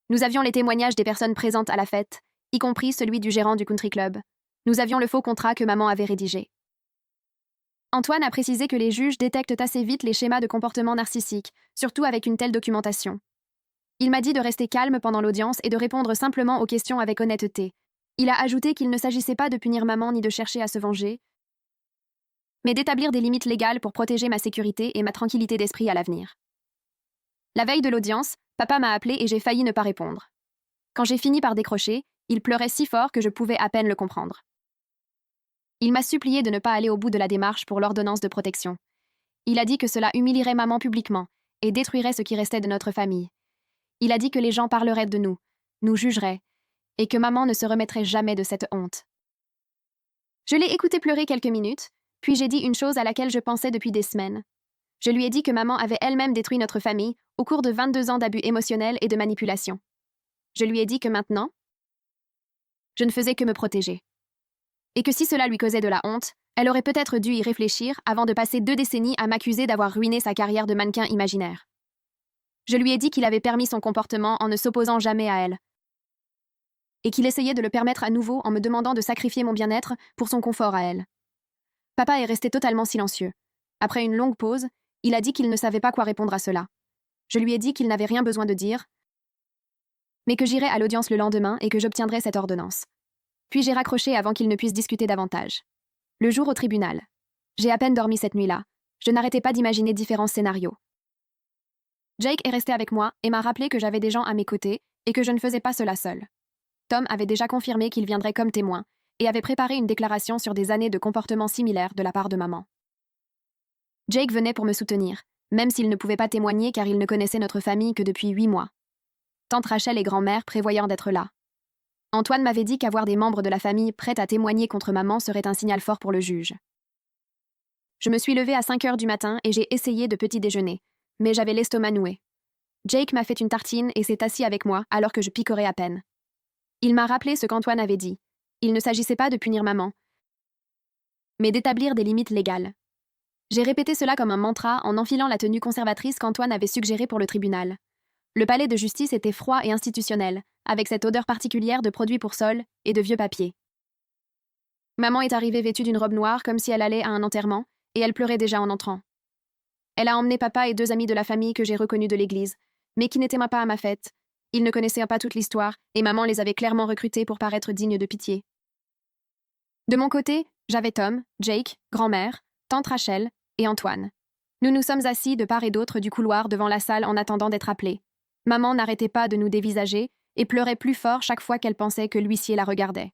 Nous avions les témoignages des personnes présentes à la fête, y compris celui du gérant du country club. Nous avions le faux contrat que maman avait rédigé. Antoine a précisé que les juges détectent assez vite les schémas de comportement narcissique, surtout avec une telle documentation. Il m'a dit de rester calme pendant l'audience et de répondre simplement aux questions avec honnêteté. Il a ajouté qu'il ne s'agissait pas de punir maman ni de chercher à se venger, mais d'établir des limites légales pour protéger ma sécurité et ma tranquillité d'esprit à l'avenir. La veille de l'audience, papa m'a appelé et j'ai failli ne pas répondre. Quand j'ai fini par décrocher, il pleurait si fort que je pouvais à peine le comprendre. Il m'a supplié de ne pas aller au bout de la démarche pour l'ordonnance de protection. Il a dit que cela humilierait maman publiquement et détruirait ce qui restait de notre famille. Il a dit que les gens parleraient de nous, nous jugeraient, et que maman ne se remettrait jamais de cette honte. Je l'ai écouté pleurer quelques minutes, puis j'ai dit une chose à laquelle je pensais depuis des semaines. Je lui ai dit que maman avait elle-même détruit notre famille au cours de 22 ans d'abus émotionnels et de manipulation. Je lui ai dit que maintenant, je ne faisais que me protéger. Et que si cela lui causait de la honte, Elle aurait peut-être dû y réfléchir avant de passer 2 décennies à m'accuser d'avoir ruiné sa carrière de mannequin imaginaire. Je lui ai dit qu'il avait permis son comportement en ne s'opposant jamais à elle, et qu'il essayait de le permettre à nouveau en me demandant de sacrifier mon bien-être pour son confort à elle. Papa est resté totalement silencieux. Après une longue pause, il a dit qu'il ne savait pas quoi répondre à cela. Je lui ai dit qu'il n'avait rien besoin de dire, mais que j'irais à l'audience le lendemain et que j'obtiendrais cette ordonnance. Puis j'ai raccroché avant qu'il ne puisse discuter davantage. Le jour au tribunal. J'ai à peine dormi cette nuit-là. Je n'arrêtais pas d'imaginer différents scénarios. Jake est resté avec moi et m'a rappelé que j'avais des gens à mes côtés et que je ne faisais pas cela seul. Tom avait déjà confirmé qu'il viendrait comme témoin et avait préparé une déclaration sur des années de comportements similaires de la part de maman. Jake venait pour me soutenir, même s'il ne pouvait pas témoigner car il ne connaissait notre famille que depuis 8 mois. Tante Rachel et grand-mère prévoyant d'être là. Antoine m'avait dit qu'avoir des membres de la famille prêts à témoigner contre maman serait un signal fort pour le juge. Je me suis levée à 5 heures du matin et j'ai essayé de petit déjeuner, mais j'avais l'estomac noué. Jake m'a fait une tartine et s'est assis avec moi alors que je picorais à peine. Il m'a rappelé ce qu'Antoine avait dit. Il ne s'agissait pas de punir maman, mais d'établir des limites légales. J'ai répété cela comme un mantra en enfilant la tenue conservatrice qu'Antoine avait suggérée pour le tribunal. Le palais de justice était froid et institutionnel, avec cette odeur particulière de produits pour sol et de vieux papiers. Maman est arrivée vêtue d'une robe noire comme si elle allait à un enterrement, et elle pleurait déjà en entrant. Elle a emmené papa et 2 amis de la famille que j'ai reconnus de l'église, mais qui n'étaient pas à ma fête. Ils ne connaissaient pas toute l'histoire, et maman les avait clairement recrutés pour paraître dignes de pitié. De mon côté, j'avais Tom, Jake, grand-mère, tante Rachel et Antoine. Nous nous sommes assis de part et d'autre du couloir devant la salle en attendant d'être appelés. Maman n'arrêtait pas de nous dévisager et pleurait plus fort chaque fois qu'elle pensait que l'huissier la regardait.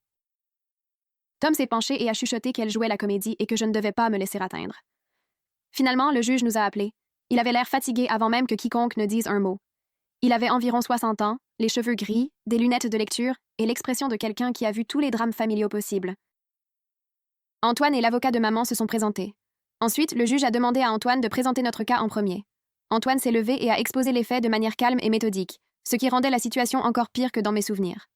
Tom s'est penché et a chuchoté qu'elle jouait la comédie et que je ne devais pas me laisser atteindre. Finalement, le juge nous a appelés. Il avait l'air fatigué avant même que quiconque ne dise un mot. Il avait environ 60 ans, les cheveux gris, des lunettes de lecture et l'expression de quelqu'un qui a vu tous les drames familiaux possibles. Antoine et l'avocat de maman se sont présentés. Ensuite, le juge a demandé à Antoine de présenter notre cas en premier. Antoine s'est levé et a exposé les faits de manière calme et méthodique, ce qui rendait la situation encore pire que dans mes souvenirs.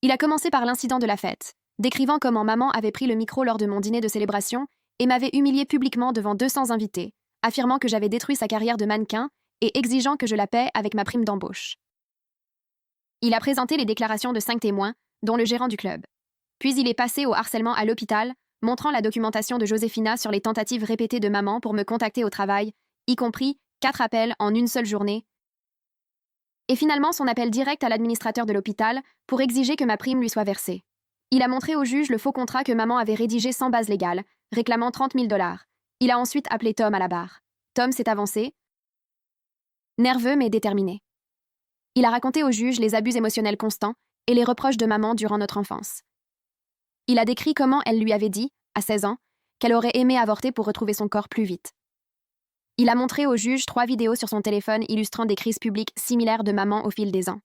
Il a commencé par l'incident de la fête, décrivant comment maman avait pris le micro lors de mon dîner de célébration et m'avait humilié publiquement devant 200 invités, affirmant que j'avais détruit sa carrière de mannequin et exigeant que je la paie avec ma prime d'embauche. Il a présenté les déclarations de 5 témoins, dont le gérant du club. Puis il est passé au harcèlement à l'hôpital, montrant la documentation de Joséphina sur les tentatives répétées de maman pour me contacter au travail, y compris 4 appels en une seule journée, et finalement son appel direct à l'administrateur de l'hôpital pour exiger que ma prime lui soit versée. Il a montré au juge le faux contrat que maman avait rédigé sans base légale, réclamant 30 000 $. Il a ensuite appelé Tom à la barre. Tom s'est avancé, nerveux mais déterminé. Il a raconté au juge les abus émotionnels constants et les reproches de maman durant notre enfance. Il a décrit comment elle lui avait dit, à 16 ans, qu'elle aurait aimé avorter pour retrouver son corps plus vite. Il a montré au juge 3 vidéos sur son téléphone illustrant des crises publiques similaires de maman au fil des ans.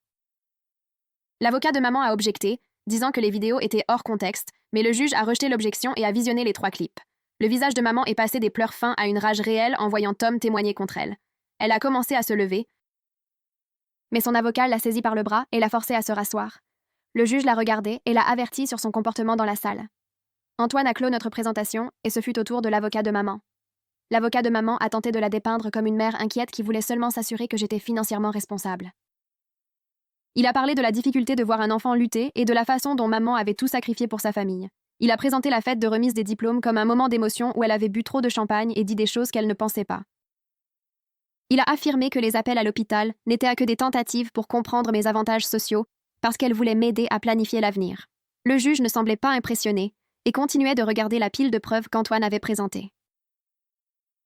L'avocat de maman a objecté, disant que les vidéos étaient hors contexte, mais le juge a rejeté l'objection et a visionné les 3 clips. Le visage de maman est passé des pleurs fins à une rage réelle en voyant Tom témoigner contre elle. Elle a commencé à se lever, mais son avocat l'a saisie par le bras et l'a forcée à se rasseoir. Le juge l'a regardée et l'a avertie sur son comportement dans la salle. Antoine a clos notre présentation et ce fut au tour de l'avocat de maman. L'avocat de maman a tenté de la dépeindre comme une mère inquiète qui voulait seulement s'assurer que j'étais financièrement responsable. Il a parlé de la difficulté de voir un enfant lutter et de la façon dont maman avait tout sacrifié pour sa famille. Il a présenté la fête de remise des diplômes comme un moment d'émotion où elle avait bu trop de champagne et dit des choses qu'elle ne pensait pas. Il a affirmé que les appels à l'hôpital n'étaient que des tentatives pour comprendre mes avantages sociaux parce qu'elle voulait m'aider à planifier l'avenir. Le juge ne semblait pas impressionné et continuait de regarder la pile de preuves qu'Antoine avait présentée.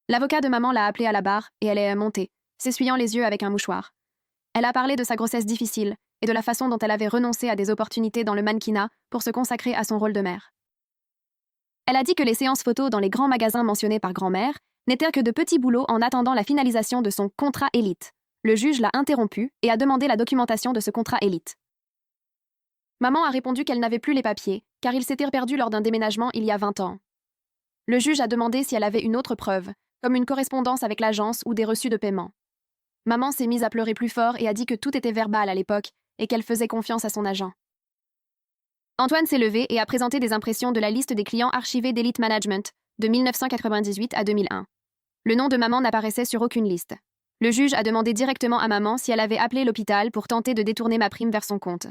L'avocat de maman l'a appelée à la barre et elle est montée, s'essuyant les yeux avec un mouchoir. Elle a parlé de sa grossesse difficile et de la façon dont elle avait renoncé à des opportunités dans le mannequinat pour se consacrer à son rôle de mère. Elle a dit que les séances photos dans les grands magasins mentionnés par grand-mère n'étaient que de petits boulots en attendant la finalisation de son contrat élite. Le juge l'a interrompu et a demandé la documentation de ce contrat élite. Maman a répondu qu'elle n'avait plus les papiers, car ils s'étaient perdus lors d'un déménagement il y a 20 ans. Le juge a demandé si elle avait une autre preuve, comme une correspondance avec l'agence ou des reçus de paiement. Maman s'est mise à pleurer plus fort et a dit que tout était verbal à l'époque et qu'elle faisait confiance à son agent. Antoine s'est levé et a présenté des impressions de la liste des clients archivés d'Elite Management de 1998 à 2001. Le nom de maman n'apparaissait sur aucune liste. Le juge a demandé directement à maman si elle avait appelé l'hôpital pour tenter de détourner ma prime vers son compte.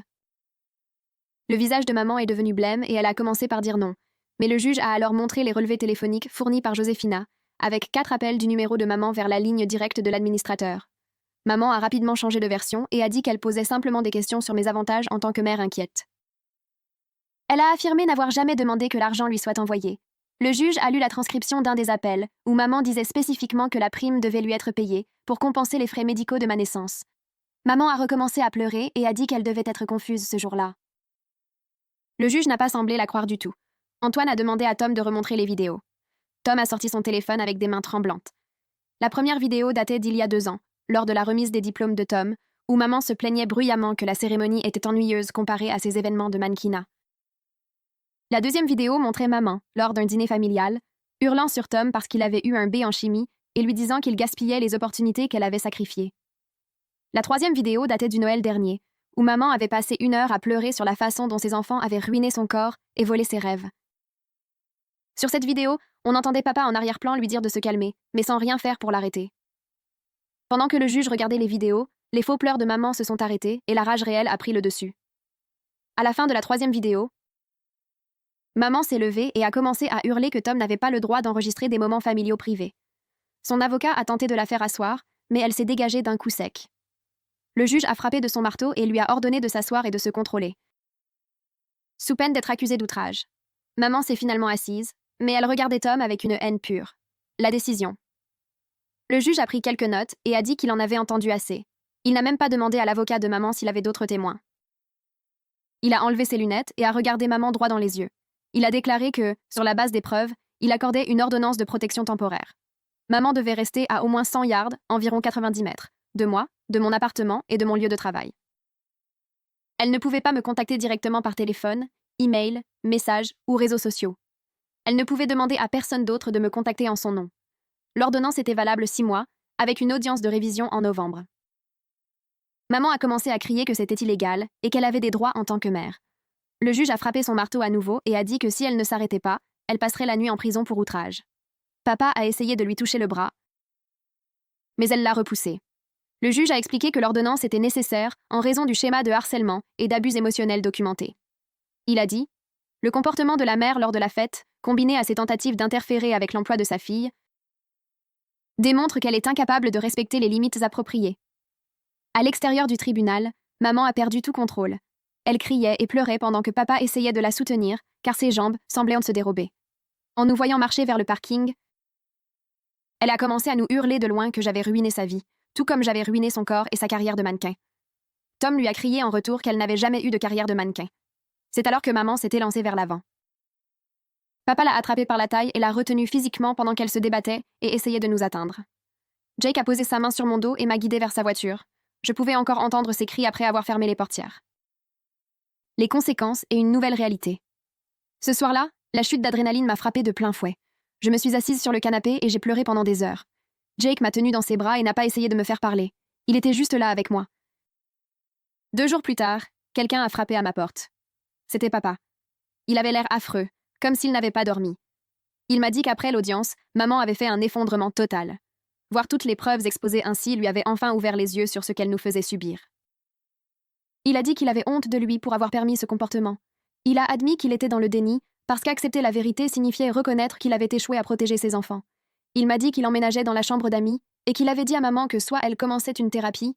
Le visage de maman est devenu blême et elle a commencé par dire non. Mais le juge a alors montré les relevés téléphoniques fournis par Joséphina, avec 4 appels du numéro de maman vers la ligne directe de l'administrateur. Maman a rapidement changé de version et a dit qu'elle posait simplement des questions sur mes avantages en tant que mère inquiète. Elle a affirmé n'avoir jamais demandé que l'argent lui soit envoyé. Le juge a lu la transcription d'un des appels, où maman disait spécifiquement que la prime devait lui être payée pour compenser les frais médicaux de ma naissance. Maman a recommencé à pleurer et a dit qu'elle devait être confuse ce jour-là. Le juge n'a pas semblé la croire du tout. Antoine a demandé à Tom de remontrer les vidéos. Tom a sorti son téléphone avec des mains tremblantes. La première vidéo datait d'il y a 2 ans, lors de la remise des diplômes de Tom, où maman se plaignait bruyamment que la cérémonie était ennuyeuse comparée à ces événements de mannequinat. La deuxième vidéo montrait maman, lors d'un dîner familial, hurlant sur Tom parce qu'il avait eu un B en chimie et lui disant qu'il gaspillait les opportunités qu'elle avait sacrifiées. La troisième vidéo datait du Noël dernier, où maman avait passé 1 heure à pleurer sur la façon dont ses enfants avaient ruiné son corps et volé ses rêves. Sur cette vidéo, on entendait papa en arrière-plan lui dire de se calmer, mais sans rien faire pour l'arrêter. Pendant que le juge regardait les vidéos, les faux pleurs de maman se sont arrêtés et la rage réelle a pris le dessus. À la fin de la troisième vidéo, maman s'est levée et a commencé à hurler que Tom n'avait pas le droit d'enregistrer des moments familiaux privés. Son avocat a tenté de la faire asseoir, mais elle s'est dégagée d'un coup sec. Le juge a frappé de son marteau et lui a ordonné de s'asseoir et de se contrôler, sous peine d'être accusée d'outrage. Maman s'est finalement assise, mais elle regardait Tom avec une haine pure. La décision. Le juge a pris quelques notes et a dit qu'il en avait entendu assez. Il n'a même pas demandé à l'avocat de maman s'il avait d'autres témoins. Il a enlevé ses lunettes et a regardé maman droit dans les yeux. Il a déclaré que, sur la base des preuves, il accordait une ordonnance de protection temporaire. Maman devait rester à au moins 100 yards, environ 90 mètres, de moi, de mon appartement et de mon lieu de travail. Elle ne pouvait pas me contacter directement par téléphone, email, messages ou réseaux sociaux. Elle ne pouvait demander à personne d'autre de me contacter en son nom. L'ordonnance était valable 6 mois, avec une audience de révision en novembre. Maman a commencé à crier que c'était illégal et qu'elle avait des droits en tant que mère. Le juge a frappé son marteau à nouveau et a dit que si elle ne s'arrêtait pas, elle passerait la nuit en prison pour outrage. Papa a essayé de lui toucher le bras, mais elle l'a repoussé. Le juge a expliqué que l'ordonnance était nécessaire en raison du schéma de harcèlement et d'abus émotionnels documentés. Il a dit « Le comportement de la mère lors de la fête, combiné à ses tentatives d'interférer avec l'emploi de sa fille, démontre qu'elle est incapable de respecter les limites appropriées. » À l'extérieur du tribunal, maman a perdu tout contrôle. Elle criait et pleurait pendant que papa essayait de la soutenir, car ses jambes semblaient se dérober. En nous voyant marcher vers le parking, elle a commencé à nous hurler de loin que j'avais ruiné sa vie, tout comme j'avais ruiné son corps et sa carrière de mannequin. Tom lui a crié en retour qu'elle n'avait jamais eu de carrière de mannequin. C'est alors que maman s'est élancée vers l'avant. Papa l'a attrapée par la taille et l'a retenue physiquement pendant qu'elle se débattait et essayait de nous atteindre. Jake a posé sa main sur mon dos et m'a guidée vers sa voiture. Je pouvais encore entendre ses cris après avoir fermé les portières. Les conséquences et une nouvelle réalité. Ce soir-là, la chute d'adrénaline m'a frappée de plein fouet. Je me suis assise sur le canapé et j'ai pleuré pendant des heures. Jake m'a tenue dans ses bras et n'a pas essayé de me faire parler. Il était juste là avec moi. 2 jours plus tard, quelqu'un a frappé à ma porte. C'était papa. Il avait l'air affreux, comme s'il n'avait pas dormi. Il m'a dit qu'après l'audience, maman avait fait un effondrement total. Voir toutes les preuves exposées ainsi lui avait enfin ouvert les yeux sur ce qu'elle nous faisait subir. Il a dit qu'il avait honte de lui pour avoir permis ce comportement. Il a admis qu'il était dans le déni, parce qu'accepter la vérité signifiait reconnaître qu'il avait échoué à protéger ses enfants. Il m'a dit qu'il emménageait dans la chambre d'amis et qu'il avait dit à maman que soit elle commençait une thérapie,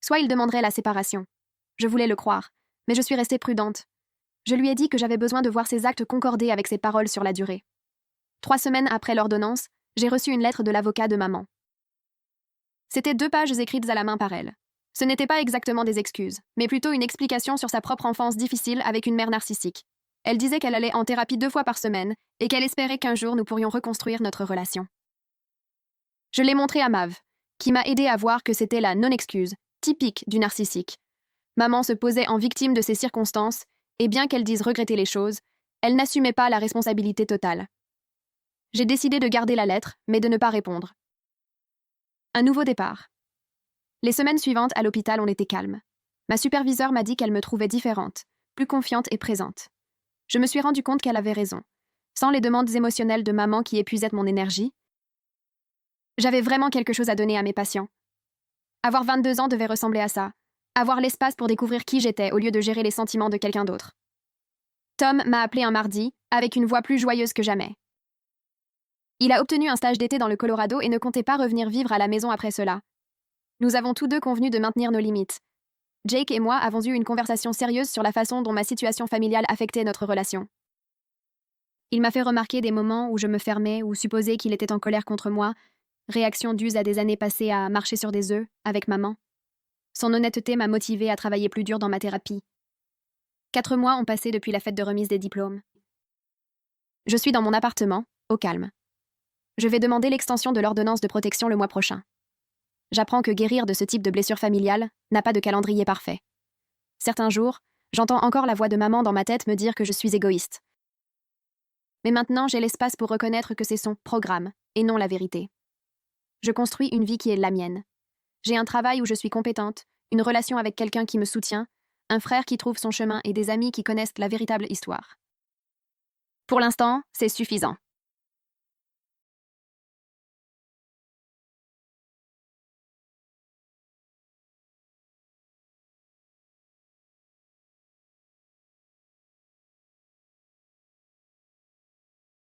soit il demanderait la séparation. Je voulais le croire, mais je suis restée prudente. Je lui ai dit que j'avais besoin de voir ses actes concorder avec ses paroles sur la durée. 3 semaines après l'ordonnance, j'ai reçu une lettre de l'avocat de maman. C'était 2 pages écrites à la main par elle. Ce n'était pas exactement des excuses, mais plutôt une explication sur sa propre enfance difficile avec une mère narcissique. Elle disait qu'elle allait en thérapie 2 fois par semaine et qu'elle espérait qu'un jour nous pourrions reconstruire notre relation. Je l'ai montré à Mav, qui m'a aidé à voir que c'était la non-excuse, typique du narcissique. Maman se posait en victime de ces circonstances, et bien qu'elle dise regretter les choses, elle n'assumait pas la responsabilité totale. J'ai décidé de garder la lettre, mais de ne pas répondre. Un nouveau départ. Les semaines suivantes à l'hôpital, on était calme. Ma superviseure m'a dit qu'elle me trouvait différente, plus confiante et présente. Je me suis rendu compte qu'elle avait raison. Sans les demandes émotionnelles de maman qui épuisaient mon énergie, j'avais vraiment quelque chose à donner à mes patients. Avoir 22 ans devait ressembler à ça. Avoir l'espace pour découvrir qui j'étais au lieu de gérer les sentiments de quelqu'un d'autre. Tom m'a appelé un mardi, avec une voix plus joyeuse que jamais. Il a obtenu un stage d'été dans le Colorado et ne comptait pas revenir vivre à la maison après cela. Nous avons tous deux convenu de maintenir nos limites. Jake et moi avons eu une conversation sérieuse sur la façon dont ma situation familiale affectait notre relation. Il m'a fait remarquer des moments où je me fermais ou supposais qu'il était en colère contre moi, réaction due à des années passées à marcher sur des œufs avec maman. Son honnêteté m'a motivée à travailler plus dur dans ma thérapie. 4 mois ont passé depuis la fête de remise des diplômes. Je suis dans mon appartement, au calme. Je vais demander l'extension de l'ordonnance de protection le mois prochain. J'apprends que guérir de ce type de blessure familiale n'a pas de calendrier parfait. Certains jours, j'entends encore la voix de maman dans ma tête me dire que je suis égoïste. Mais maintenant, j'ai l'espace pour reconnaître que c'est son programme, et non la vérité. Je construis une vie qui est la mienne. J'ai un travail où je suis compétente, une relation avec quelqu'un qui me soutient, un frère qui trouve son chemin et des amis qui connaissent la véritable histoire. Pour l'instant, c'est suffisant.